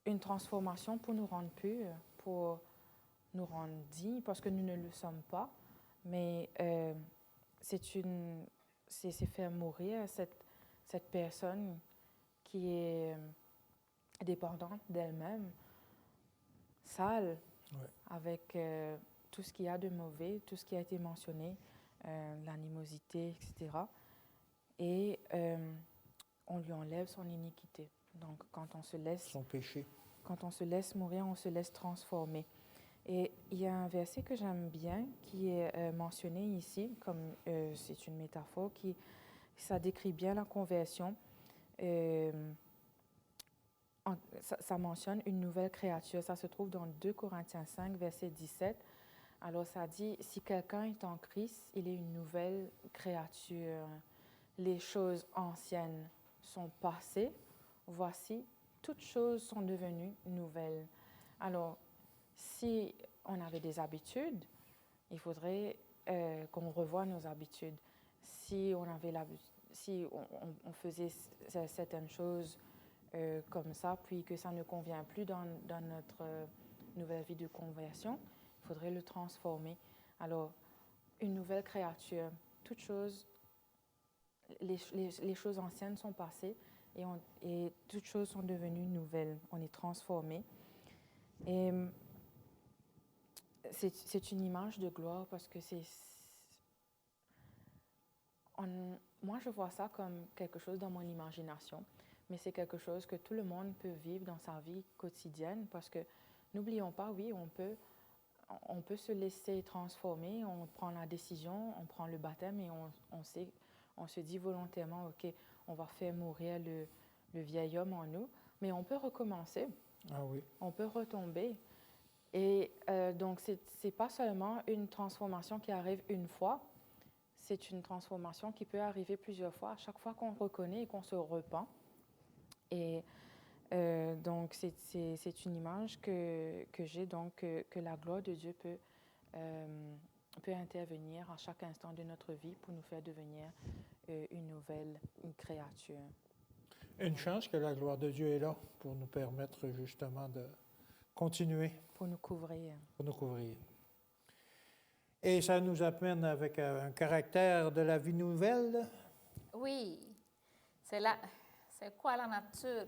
[SPEAKER 3] une transformation pour nous rendre purs, pour nous rendre dignes, parce que nous ne le sommes pas. Mais c'est faire mourir cette personne qui est dépendante d'elle-même, sale, avec tout ce qu'il y a de mauvais, tout ce qui a été mentionné, l'animosité, etc. Et on lui enlève son iniquité. Donc, quand on se laisse...
[SPEAKER 1] Son péché.
[SPEAKER 3] Quand on se laisse mourir, on se laisse transformer. Et il y a un verset que j'aime bien qui est mentionné ici, comme c'est une métaphore, ça décrit bien la conversion. ça mentionne une nouvelle créature. Ça se trouve dans 2 Corinthiens 5, verset 17. Alors ça dit, si quelqu'un est en Christ, il est une nouvelle créature. Les choses anciennes sont passées. Voici, toutes choses sont devenues nouvelles. Alors, si on avait des habitudes, il faudrait qu'on revoie nos habitudes. Si on faisait certaines choses comme ça, puis que ça ne convient plus dans notre nouvelle vie de conversion, il faudrait le transformer. Alors, une nouvelle créature, toutes choses, les choses anciennes sont passées et toutes choses sont devenues nouvelles. On est transformé. Et c'est une image de gloire parce que moi, je vois ça comme quelque chose dans mon imagination, mais c'est quelque chose que tout le monde peut vivre dans sa vie quotidienne parce que, n'oublions pas, oui, on peut se laisser transformer, on prend la décision, on prend le baptême et on se dit volontairement, OK, on va faire mourir le vieil homme en nous, mais on peut recommencer.
[SPEAKER 1] Ah oui.
[SPEAKER 3] On peut retomber. Et donc, ce n'est pas seulement une transformation qui arrive une fois, c'est une transformation qui peut arriver plusieurs fois, à chaque fois qu'on reconnaît et qu'on se repent. Et donc, c'est une image que j'ai, donc, que la gloire de Dieu peut intervenir à chaque instant de notre vie pour nous faire devenir une nouvelle créature.
[SPEAKER 1] Une chance que la gloire de Dieu est là pour nous permettre justement de continuer.
[SPEAKER 3] Pour nous couvrir.
[SPEAKER 1] Pour nous couvrir. Et ça nous amène avec un caractère de la vie nouvelle.
[SPEAKER 2] Oui, c'est quoi la nature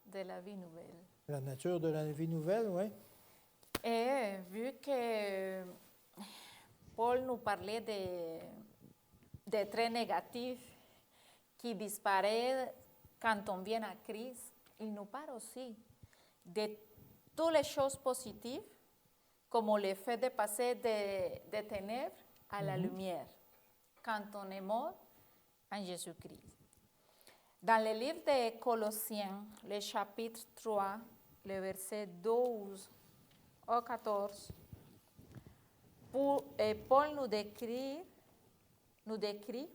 [SPEAKER 2] de la vie nouvelle?
[SPEAKER 1] La nature de la vie nouvelle, oui.
[SPEAKER 2] Et vu que Paul nous parlait des traits négatifs qui disparaissent quand on vient à Christ, il nous parle aussi de toutes les choses positives, comme le fait de passer des ténèbres à la lumière, quand on est mort en Jésus-Christ. Dans le livre de Colossiens, le chapitre 3, le verset 12 au 14, Paul nous décrit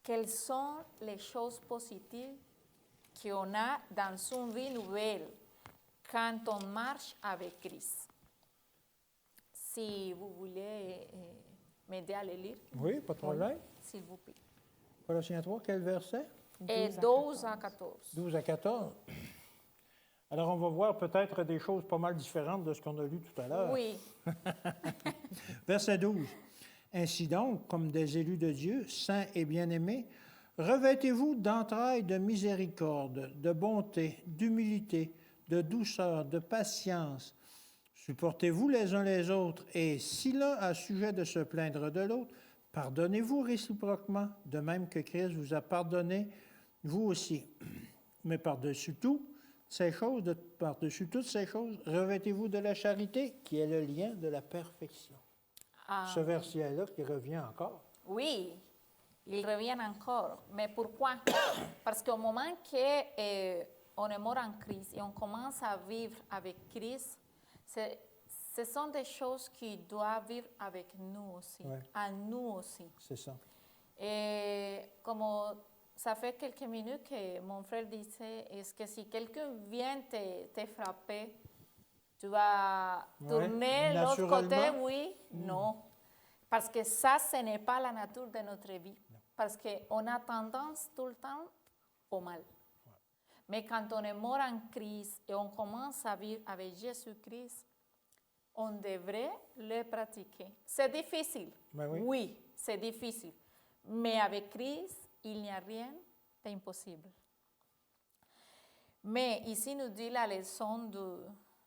[SPEAKER 2] quelles sont les choses positives qu'on a dans une vie nouvelle quand on marche avec Christ. Si vous voulez m'aider à le lire.
[SPEAKER 1] Oui, pas de problème.
[SPEAKER 2] S'il vous plaît.
[SPEAKER 1] Colossiens 3, quel verset?
[SPEAKER 2] 12 à 14.
[SPEAKER 1] 12 à 14. Alors, on va voir peut-être des choses pas mal différentes de ce qu'on a lu tout à l'heure.
[SPEAKER 2] Oui.
[SPEAKER 1] Verset 12. Ainsi donc, comme des élus de Dieu, saints et bien-aimés, revêtez-vous d'entrailles de miséricorde, de bonté, d'humilité, de douceur, de patience. Supportez-vous les uns les autres, et si l'un a sujet de se plaindre de l'autre, pardonnez-vous réciproquement, de même que Christ vous a pardonné, vous aussi. Mais par-dessus toutes ces choses, revêtez-vous de la charité, qui est le lien de la perfection. Ce verset-là qui revient encore.
[SPEAKER 2] Oui, il revient encore. Mais pourquoi? Parce qu'au moment qu'on est mort en Christ et on commence à vivre avec Christ, ce sont des choses qui doivent vivre avec nous aussi, à nous aussi.
[SPEAKER 1] C'est ça.
[SPEAKER 2] Et comme ça fait quelques minutes que mon frère disait, est-ce que si quelqu'un vient te frapper, tu vas tourner l'autre côté? Oui, non. Parce que ça, ce n'est pas la nature de notre vie. Non. Parce qu'on a tendance tout le temps au mal. Ouais. Mais quand on est mort en Christ et on commence à vivre avec Jésus-Christ, on devrait le pratiquer. C'est difficile.
[SPEAKER 1] Ben oui,
[SPEAKER 2] oui, c'est difficile. Mais avec Christ, il n'y a rien d'impossible. Mais ici nous dit la leçon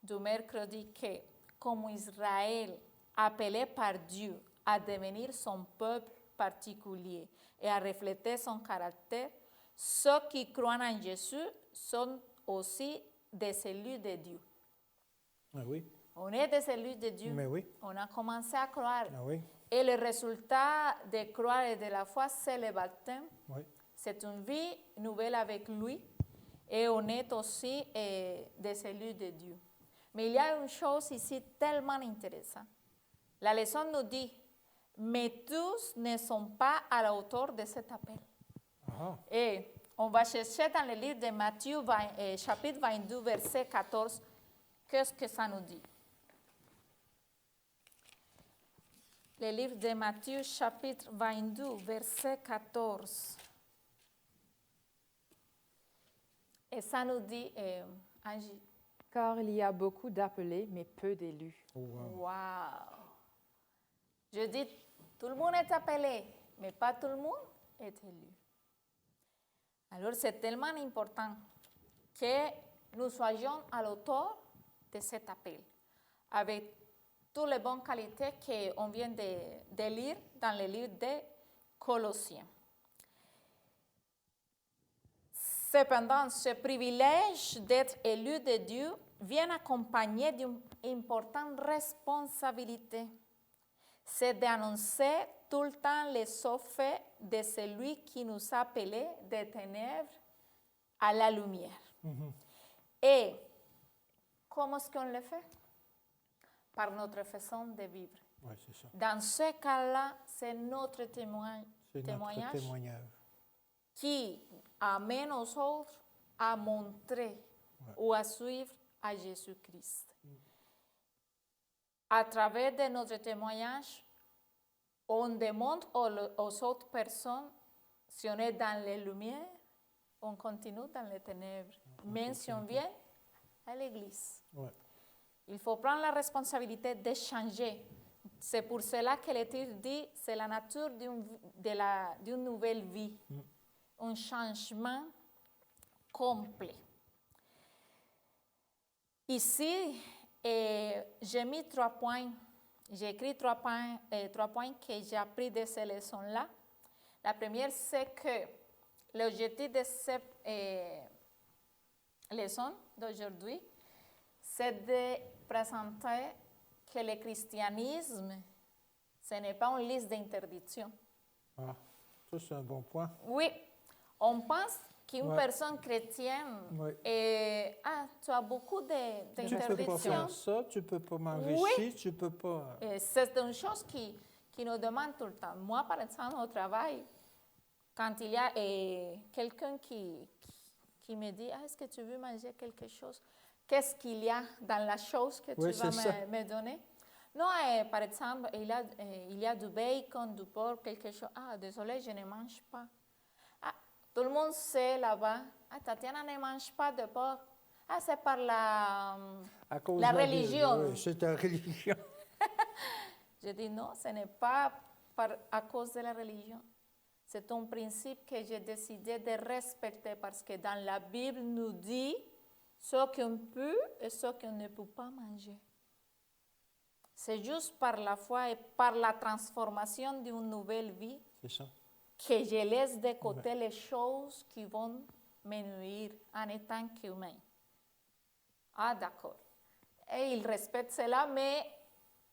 [SPEAKER 2] du mercredi que, comme Israël, appelé par Dieu à devenir son peuple particulier et à refléter son caractère, ceux qui croient en Jésus sont aussi des élus de Dieu.
[SPEAKER 1] Ah oui.
[SPEAKER 2] On est des élus de Dieu.
[SPEAKER 1] Mais oui.
[SPEAKER 2] On a commencé à croire.
[SPEAKER 1] Ah oui.
[SPEAKER 2] Et le résultat de croire et de la foi, c'est le baptême.
[SPEAKER 1] Oui.
[SPEAKER 2] C'est une vie nouvelle avec lui. et on est aussi des élus de Dieu. Mais il y a une chose ici tellement intéressante. La leçon nous dit, mais tous ne sont pas à la hauteur de cet appel.
[SPEAKER 1] Ah,
[SPEAKER 2] Et on va chercher dans le livre de Matthieu, chapitre 22, verset 14, qu'est-ce que ça nous dit. Le livre de Matthieu, chapitre 22, verset 14. Et ça nous dit, Angie.
[SPEAKER 3] Car il y a beaucoup d'appelés, mais peu d'élus.
[SPEAKER 1] oh, wow.
[SPEAKER 2] Wow! Je dis, tout le monde est appelé, mais pas tout le monde est élu. Alors, c'est tellement important que nous soyons à l'auteur de cet appel, avec toutes les bonnes qualités qu'on vient de lire dans le livre des Colossiens. Cependant, ce privilège d'être élu de Dieu vient accompagné d'une importante responsabilité. C'est d'annoncer tout le temps les faits de celui qui nous a appelés des ténèbres à la lumière. Et comment est-ce qu'on le fait? Par notre façon de vivre.
[SPEAKER 1] Ouais, c'est ça.
[SPEAKER 2] Dans ce cas-là, c'est notre
[SPEAKER 1] C'est notre
[SPEAKER 2] témoignage
[SPEAKER 1] témoignage.
[SPEAKER 2] qui amène aux autres à montrer ou à suivre à Jésus-Christ. À travers de notre témoignage, on demande aux autres personnes si on est dans les lumières, on continue dans les ténèbres. Même si on vient à l'église.
[SPEAKER 1] Ouais.
[SPEAKER 2] Il faut prendre la responsabilité de changer. C'est pour cela que l'Écriture dit c'est la nature d'une nouvelle vie. Un changement complet. Ici, j'ai mis 3 points. J'ai écrit 3 points que j'ai appris de ces leçons-là. La première, c'est que l'objectif de cette leçon d'aujourd'hui, c'est de présenter que le christianisme, ce n'est pas une liste d'interdictions.
[SPEAKER 1] Ah, ça, c'est un bon point.
[SPEAKER 2] Oui, on pense qu'une
[SPEAKER 1] Ouais.
[SPEAKER 2] personne chrétienne,
[SPEAKER 1] Ouais.
[SPEAKER 2] tu as beaucoup
[SPEAKER 1] Tu ne peux pas
[SPEAKER 2] d'interdictions.
[SPEAKER 1] faire ça, tu ne peux pas manger
[SPEAKER 2] Oui.
[SPEAKER 1] ci, tu ne peux pas...
[SPEAKER 2] C'est une chose qui nous demande tout le temps. Moi, par exemple, au travail, quand il y a quelqu'un qui me dit « est-ce que tu veux manger quelque chose? Qu'est-ce qu'il y a dans la chose que
[SPEAKER 1] Oui,
[SPEAKER 2] tu vas
[SPEAKER 1] c'est ça.
[SPEAKER 2] me donner? » Non, par exemple, il y a du bacon, du porc, quelque chose. « Ah, désolé, je ne mange pas. » Ah, tout le monde sait là-bas. « Ah, Tatiana ne mange pas de porc. » Ah, c'est par
[SPEAKER 1] À cause
[SPEAKER 2] la
[SPEAKER 1] de
[SPEAKER 2] religion.
[SPEAKER 1] Oui, c'est ta religion.
[SPEAKER 2] Je dis non, ce n'est pas à cause de la religion. C'est un principe que j'ai décidé de respecter parce que dans la Bible nous dit ce qu'on peut et ce qu'on ne peut pas manger. C'est juste par la foi et par la transformation d'une nouvelle vie
[SPEAKER 1] C'est ça.
[SPEAKER 2] que je laisse de côté les choses qui vont me nuire en étant qu'humain. Ah, d'accord. Et il respecte cela, mais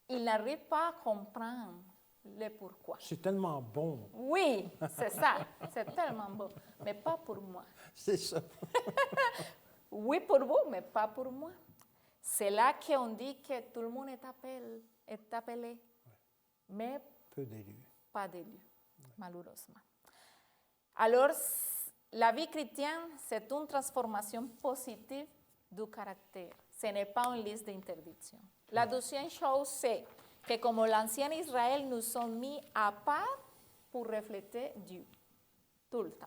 [SPEAKER 2] il n'arrive pas à comprendre le pourquoi.
[SPEAKER 1] C'est tellement bon.
[SPEAKER 2] Oui, c'est ça. C'est tellement beau. Mais pas pour moi.
[SPEAKER 1] C'est ça.
[SPEAKER 2] Oui pour vous, mais pas pour moi. C'est là qu'on dit que tout le monde est appelé. Mais
[SPEAKER 1] Peu d'élus.
[SPEAKER 2] pas d'élus, malheureusement. Alors, la vie chrétienne, c'est une transformation positive du caractère. Ce n'est pas une liste d'interdictions. La deuxième chose, c'est que comme l'ancien Israël, nous sommes mis à part pour refléter Dieu, tout le temps.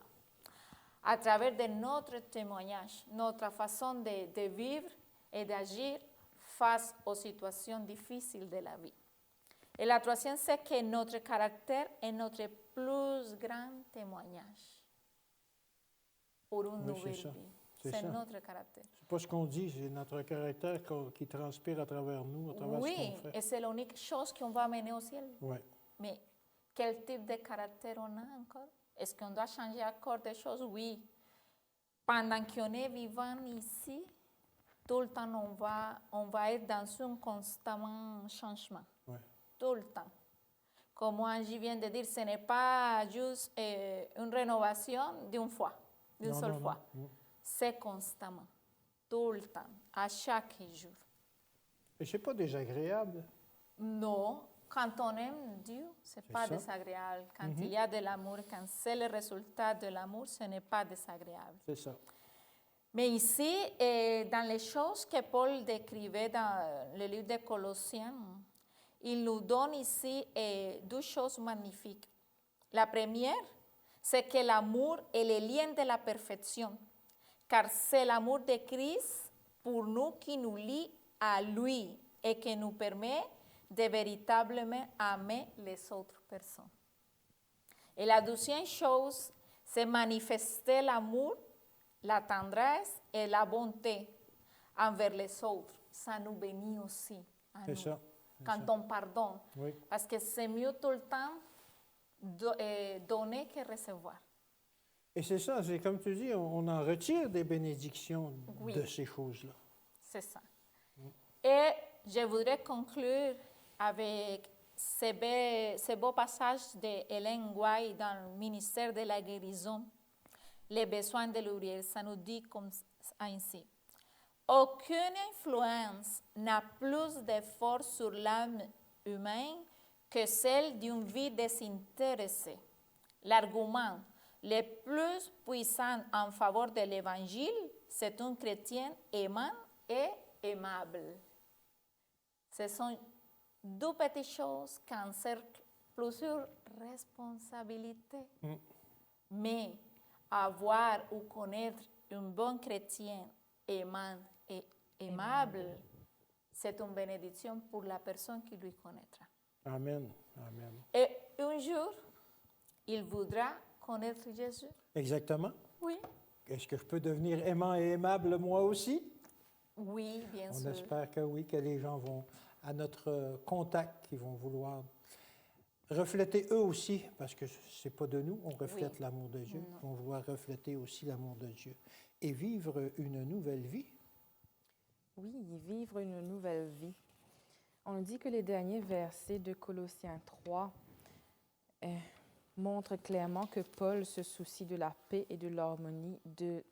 [SPEAKER 2] À travers de notre témoignage, notre façon de vivre et d'agir face aux situations difficiles de la vie. Et la troisième, c'est que notre caractère est notre plus grand témoignage pour une nouvelle vie. C'est
[SPEAKER 1] ça.
[SPEAKER 2] notre caractère.
[SPEAKER 1] C'est pas ce qu'on dit, c'est notre caractère qui transpire à travers nous, à travers ce
[SPEAKER 2] Oui,
[SPEAKER 1] qu'on fait.
[SPEAKER 2] et c'est l'unique chose qu'on va amener au ciel.
[SPEAKER 1] Oui.
[SPEAKER 2] Mais quel type de caractère on a encore? Est-ce qu'on doit changer encore des choses? Oui. Pendant qu'on est vivant ici, tout le temps, on va être dans un constant changement.
[SPEAKER 1] Ouais.
[SPEAKER 2] Tout le temps. Comme Angie vient de dire, ce n'est pas juste une rénovation d'une fois, d'une seule fois.
[SPEAKER 1] Non.
[SPEAKER 2] c'est constamment, tout le temps, à chaque jour.
[SPEAKER 1] Et c'est pas désagréable.
[SPEAKER 2] Non, quand on aime Dieu, c'est pas
[SPEAKER 1] ça.
[SPEAKER 2] désagréable. Quand il y a de l'amour, quand c'est le résultat de l'amour, ce n'est pas désagréable.
[SPEAKER 1] C'est ça.
[SPEAKER 2] Mais ici, dans les choses que Paul décrivait dans le livre des Colossiens, il nous donne ici deux choses magnifiques. La première, c'est que l'amour est le lien de la perfection, car c'est l'amour de Christ pour nous qui nous lie à lui et qui nous permet de véritablement aimer les autres personnes. Et la deuxième chose, c'est manifester l'amour, la tendresse et la bonté envers les autres. Ça nous bénit aussi à
[SPEAKER 1] C'est
[SPEAKER 2] nous.
[SPEAKER 1] ça.
[SPEAKER 2] Quand on pardonne.
[SPEAKER 1] Oui.
[SPEAKER 2] Parce que c'est mieux tout le temps donner que recevoir.
[SPEAKER 1] Et c'est ça, c'est comme tu dis, on en retire des bénédictions
[SPEAKER 2] Oui.
[SPEAKER 1] de ces choses-là.
[SPEAKER 2] C'est ça. Et je voudrais conclure avec ce beau passage de Hélène White dans le ministère de la guérison, les besoins de l'ouvrier. Ça nous dit comme ainsi. Aucune influence n'a plus de force sur l'âme humaine que celle d'une vie désintéressée. L'argument le plus puissant en faveur de l'Évangile, c'est un chrétien aimant et aimable. Ce sont deux petites choses qui encerclent plusieurs responsabilités. Mais avoir ou connaître un bon chrétien aimant et aimable, c'est une bénédiction pour la personne qui lui connaîtra.
[SPEAKER 1] Amen. Amen.
[SPEAKER 2] Et un jour, il voudra connaître Jésus.
[SPEAKER 1] Exactement.
[SPEAKER 2] Oui.
[SPEAKER 1] Est-ce que je peux devenir aimant et aimable moi aussi?
[SPEAKER 2] Oui, bien
[SPEAKER 1] On
[SPEAKER 2] sûr.
[SPEAKER 1] espère que oui, que les gens vont à notre contact, qui vont vouloir refléter eux aussi, parce que c'est pas de nous, on reflète l'amour de Dieu,
[SPEAKER 2] Non.
[SPEAKER 1] on vont vouloir refléter aussi l'amour de Dieu et vivre une nouvelle vie.
[SPEAKER 3] Oui, vivre une nouvelle vie. On dit que les derniers versets de Colossiens 3 montrent clairement que Paul se soucie de la paix et de l'harmonie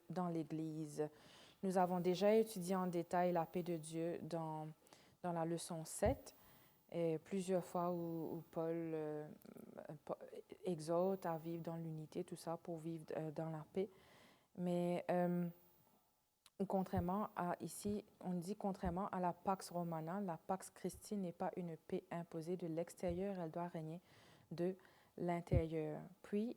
[SPEAKER 3] dans l'Église. Nous avons déjà étudié en détail la paix de Dieu dans la leçon 7, et plusieurs fois où Paul exhorte à vivre dans l'unité, tout ça, pour vivre dans la paix. Mais contrairement à ici, on dit contrairement à la Pax Romana, la Pax Christi n'est pas une paix imposée de l'extérieur, elle doit régner de l'intérieur. Puis,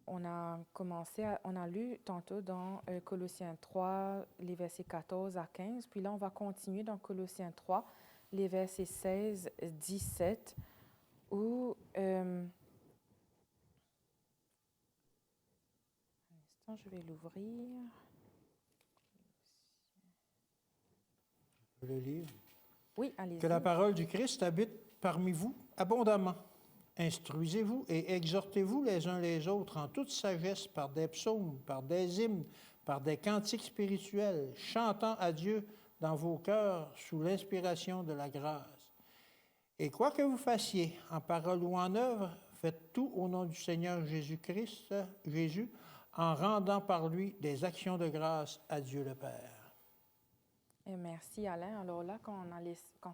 [SPEAKER 3] on a lu tantôt dans Colossiens 3, les versets 14 à 15, puis là, on va continuer dans Colossiens 3, les versets 16, 17, où... un instant, je vais l'ouvrir.
[SPEAKER 1] Je peux le lire.
[SPEAKER 3] Oui, allez-y.
[SPEAKER 1] Que la parole du Christ habite parmi vous abondamment. Instruisez-vous et exhortez-vous les uns les autres en toute sagesse par des psaumes, par des hymnes, par des cantiques spirituels, chantant à Dieu dans vos cœurs sous l'inspiration de la grâce. Et quoi que vous fassiez, en parole ou en œuvre, faites tout au nom du Seigneur Jésus-Christ, Jésus, en rendant par lui des actions de grâce à Dieu le Père.
[SPEAKER 3] Et merci Alain. Alors là, quand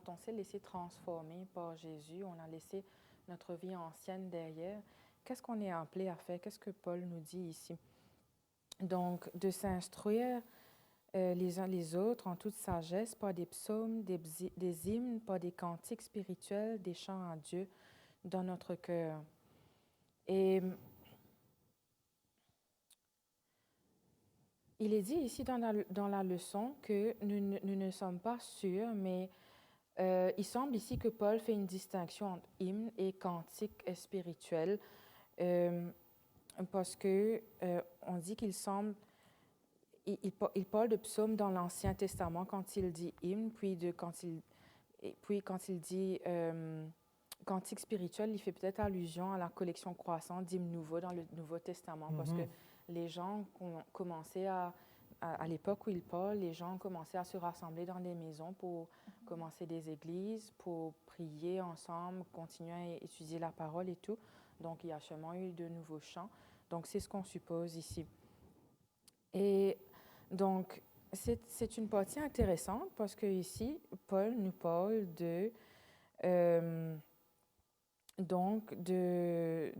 [SPEAKER 3] on s'est laissé transformer par Jésus, on a laissé notre vie ancienne derrière, qu'est-ce qu'on est appelé à faire? Qu'est-ce que Paul nous dit ici? Donc, de s'instruire les uns les autres en toute sagesse, par des psaumes, des hymnes, par des cantiques spirituels, des chants à Dieu dans notre cœur. Et il est dit ici dans la leçon que nous ne sommes pas sûrs, mais il semble ici que Paul fait une distinction entre hymne et cantique spirituel, parce que on dit qu'il semble, il parle de psaumes dans l'Ancien Testament quand il dit hymne, puis quand il dit cantique spirituel, il fait peut-être allusion à la collection croissante d'hymnes nouveaux dans le Nouveau Testament, parce que les gens commençaient à l'époque où il parle, les gens commençaient à se rassembler dans des maisons pour commencer des églises, pour prier ensemble, continuer à étudier la parole et tout. Donc, il y a sûrement eu de nouveaux chants. Donc, c'est ce qu'on suppose ici. Et donc, c'est une partie intéressante parce que ici, Paul nous parle donc de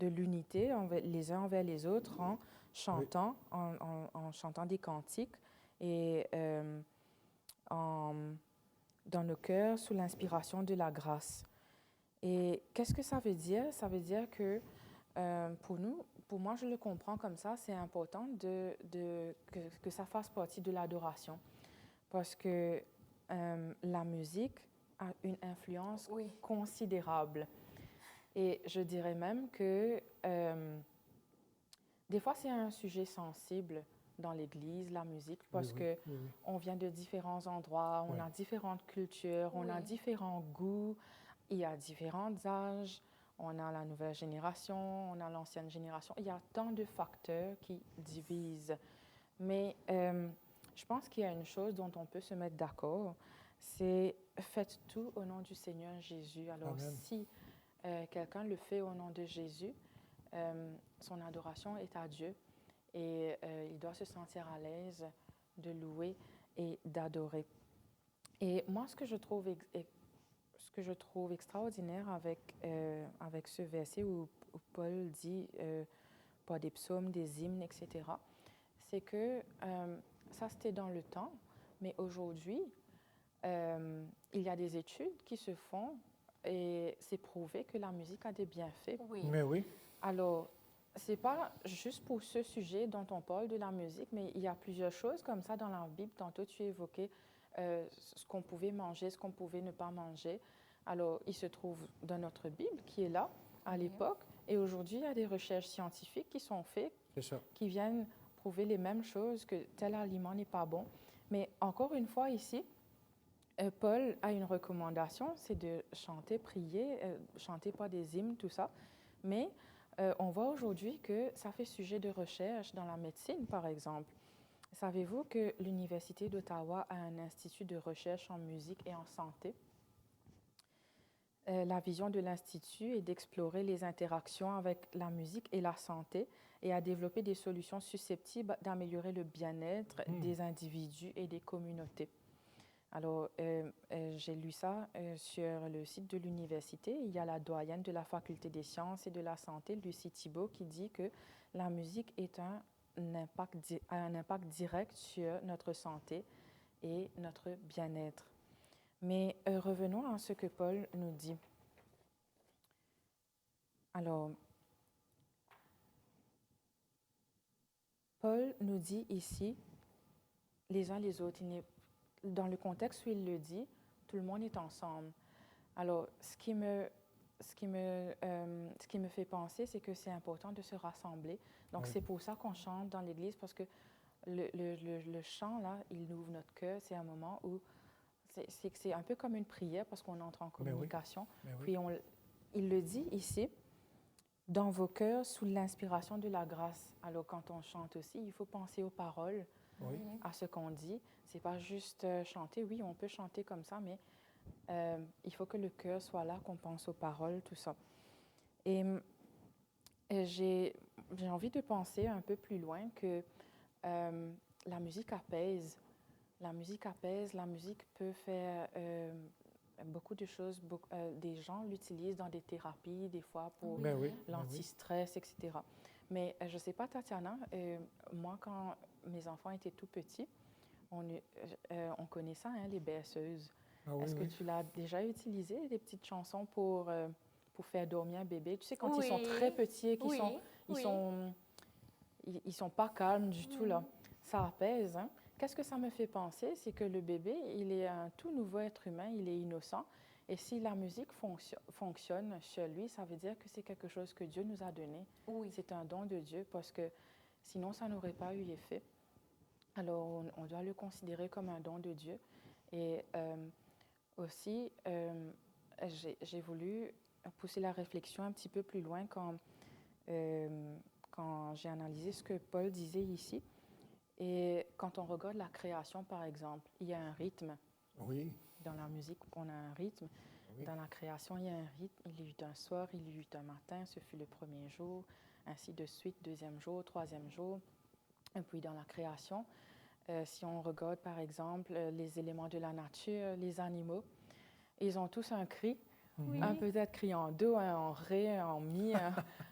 [SPEAKER 3] l'unité les uns envers les autres en chantant, en chantant des cantiques et dans nos cœurs sous l'inspiration de la grâce. Et qu'est-ce que ça veut dire? Ça veut dire que pour moi, je le comprends comme ça, c'est important que ça fasse partie de l'adoration. Parce que la musique a une influence considérable. Et je dirais même que des fois, c'est un sujet sensible dans l'Église, la musique, parce qu'on vient de différents endroits, on a différentes cultures, on a différents goûts, il y a différents âges, on a la nouvelle génération, on a l'ancienne génération. Il y a tant de facteurs qui divisent. Mais je pense qu'il y a une chose dont on peut se mettre d'accord, c'est faites tout au nom du Seigneur Jésus. Alors si quelqu'un le fait au nom de Jésus, son adoration est à Dieu et il doit se sentir à l'aise de louer et d'adorer. Et moi, ce que je trouve extraordinaire avec ce verset où Paul dit pas des psaumes, des hymnes, etc., c'est que ça, c'était dans le temps, mais aujourd'hui, il y a des études qui se font et c'est prouvé que la musique a des bienfaits.
[SPEAKER 1] Oui. Mais oui.
[SPEAKER 3] Alors, ce n'est pas juste pour ce sujet dont on parle de la musique, mais il y a plusieurs choses comme ça dans la Bible. Tantôt, tu évoquais ce qu'on pouvait manger, ce qu'on pouvait ne pas manger. Alors, il se trouve dans notre Bible qui est là à l'époque. Et aujourd'hui, il y a des recherches scientifiques qui sont faites, qui viennent prouver les mêmes choses, que tel aliment n'est pas bon. Mais encore une fois, ici, Paul a une recommandation, c'est de chanter, prier, chanter pas des hymnes, tout ça. Mais on voit aujourd'hui que ça fait sujet de recherche dans la médecine, par exemple. Savez-vous que l'Université d'Ottawa a un institut de recherche en musique et en santé? La vision de l'Institut est d'explorer les interactions avec la musique et la santé et à développer des solutions susceptibles d'améliorer le bien-être des individus et des communautés. Alors, j'ai lu ça sur le site de l'université. Il y a la doyenne de la Faculté des sciences et de la santé, Lucie Thibault, qui dit que la musique a un impact direct sur notre santé et notre bien-être. Mais revenons à ce que Paul nous dit. Alors, Paul nous dit ici, les uns les autres, dans le contexte où il le dit, tout le monde est ensemble. Alors, ce qui me fait penser, c'est que c'est important de se rassembler. Donc, c'est pour ça qu'on chante dans l'Église, parce que le chant, là, il ouvre notre cœur. C'est un moment où c'est un peu comme une prière, parce qu'on entre en communication. Puis, il le dit ici, dans vos cœurs, sous l'inspiration de la grâce. Alors, quand on chante aussi, il faut penser aux paroles, à ce qu'on dit. C'est pas juste chanter. Oui, on peut chanter comme ça, mais il faut que le cœur soit là, qu'on pense aux paroles, tout ça. Et j'ai envie de penser un peu plus loin que la musique apaise. La musique apaise, la musique peut faire beaucoup de choses. Des gens l'utilisent dans des thérapies, des fois pour l'anti-stress, etc. Mais je ne sais pas, Tatiana, moi, quand mes enfants étaient tout petits, on connaît ça, hein, les berceuses. Est-ce que tu l'as déjà utilisé, des petites chansons pour faire dormir un bébé? Tu sais, quand ils sont très petits et ils sont pas calmes du tout, là, ça apaise. Hein? Qu'est-ce que ça me fait penser? C'est que le bébé, il est un tout nouveau être humain, il est innocent. Et si la musique fonctionne chez lui, ça veut dire que c'est quelque chose que Dieu nous a donné. C'est un don de Dieu, parce que sinon, ça n'aurait pas eu effet. Alors, on doit le considérer comme un don de Dieu. Et aussi, j'ai voulu pousser la réflexion un petit peu plus loin quand j'ai analysé ce que Paul disait ici. Et quand on regarde la création, par exemple, il y a un rythme.
[SPEAKER 1] Oui.
[SPEAKER 3] Dans la musique, on a un rythme. Oui. Dans la création, il y a un rythme. Il y eut un soir, il y eut un matin, ce fut le premier jour, ainsi de suite, deuxième jour, troisième jour. Et puis dans la création, si on regarde par exemple les éléments de la nature, les animaux, ils ont tous un cri, un peut-être cri en do, un en ré, un en mi,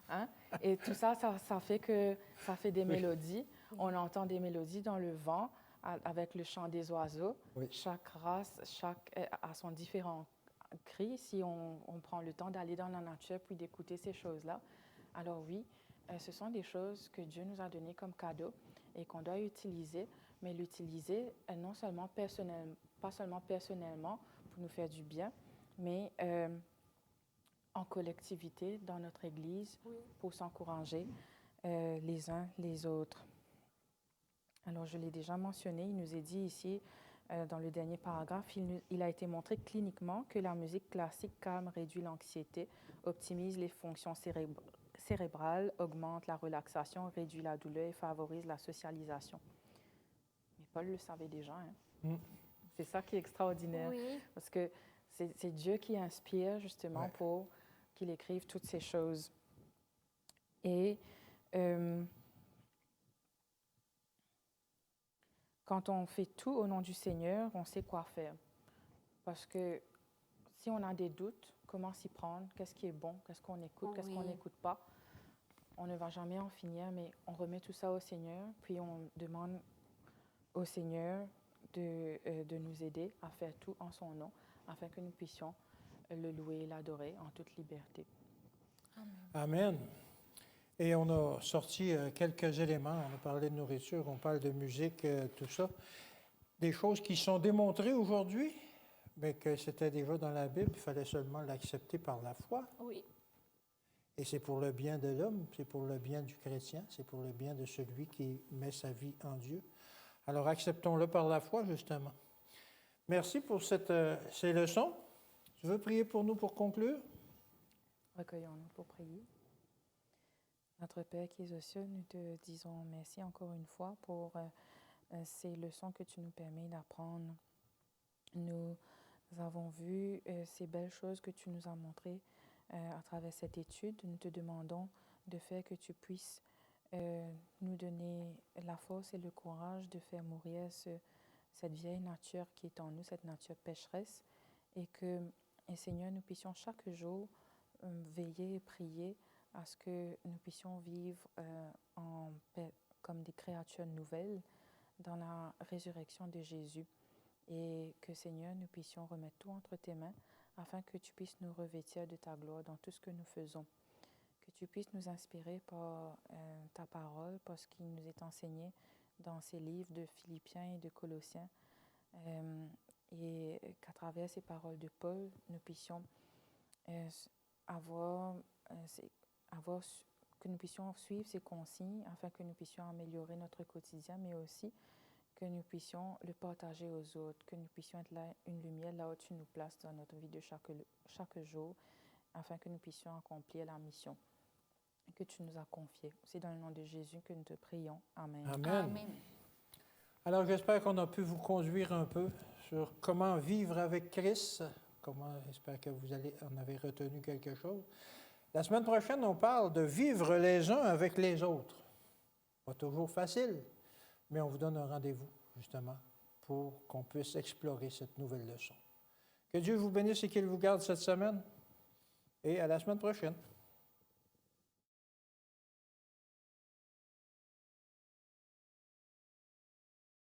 [SPEAKER 3] hein, et tout ça, ça fait des mélodies. On entend des mélodies dans le vent avec le chant des oiseaux.
[SPEAKER 1] Oui.
[SPEAKER 3] Chaque race a son différent cri. Si on prend le temps d'aller dans la nature puis d'écouter ces choses-là, alors oui, ce sont des choses que Dieu nous a données comme cadeau et qu'on doit utiliser, mais l'utiliser non seulement pas seulement personnellement pour nous faire du bien, mais en collectivité dans notre Église pour s'encourager les uns les autres. Alors, je l'ai déjà mentionné, il nous est dit ici, dans le dernier paragraphe, il a été montré cliniquement que la musique classique calme, réduit l'anxiété, optimise les fonctions cérébrales, augmente la relaxation, réduit la douleur et favorise la socialisation. Mais Paul le savait déjà. Hein? C'est ça qui est extraordinaire, parce que c'est Dieu qui inspire justement pour qu'il écrive toutes ces choses. Et quand on fait tout au nom du Seigneur, on sait quoi faire. Parce que si on a des doutes, comment s'y prendre, qu'est-ce qui est bon, qu'est-ce qu'on écoute, qu'est-ce qu'on n'écoute pas, on ne va jamais en finir, mais on remet tout ça au Seigneur, puis on demande au Seigneur de nous aider à faire tout en son nom, afin que nous puissions le louer et l'adorer en toute liberté.
[SPEAKER 1] Amen. Et on a sorti quelques éléments. On a parlé de nourriture, on parle de musique, tout ça. Des choses qui sont démontrées aujourd'hui, mais que c'était déjà dans la Bible, il fallait seulement l'accepter par la foi.
[SPEAKER 2] Oui.
[SPEAKER 1] Et c'est pour le bien de l'homme, c'est pour le bien du chrétien, c'est pour le bien de celui qui met sa vie en Dieu. Alors acceptons-le par la foi, justement. Merci pour ces leçons. Tu veux prier pour nous pour conclure?
[SPEAKER 3] Recueillons-nous pour prier. Notre Père qui es aux cieux, nous te disons merci encore une fois pour ces leçons que tu nous permets d'apprendre. Nous avons vu ces belles choses que tu nous as montrées à travers cette étude. Nous te demandons de faire que tu puisses nous donner la force et le courage de faire mourir cette vieille nature qui est en nous, cette nature pécheresse, et Seigneur, nous puissions chaque jour veiller et prier à ce que nous puissions vivre en paix, comme des créatures nouvelles dans la résurrection de Jésus. Et que, Seigneur, nous puissions remettre tout entre tes mains afin que tu puisses nous revêtir de ta gloire dans tout ce que nous faisons. Que tu puisses nous inspirer par ta parole, par ce qui nous est enseigné dans ces livres de Philippiens et de Colossiens. Et qu'à travers ces paroles de Paul, nous puissions que nous puissions suivre ces consignes afin que nous puissions améliorer notre quotidien, mais aussi que nous puissions le partager aux autres, que nous puissions être là, une lumière là où tu nous places dans notre vie de chaque jour, afin que nous puissions accomplir la mission que tu nous as confiée. C'est dans le nom de Jésus que nous te prions. Amen.
[SPEAKER 1] Amen.
[SPEAKER 2] Amen.
[SPEAKER 1] Alors, j'espère qu'on a pu vous conduire un peu sur comment vivre avec Christ. J'espère que vous en avez retenu quelque chose. La semaine prochaine, on parle de vivre les uns avec les autres. Pas toujours facile, mais on vous donne un rendez-vous, justement, pour qu'on puisse explorer cette nouvelle leçon. Que Dieu vous bénisse et qu'il vous garde cette semaine. Et à la semaine prochaine.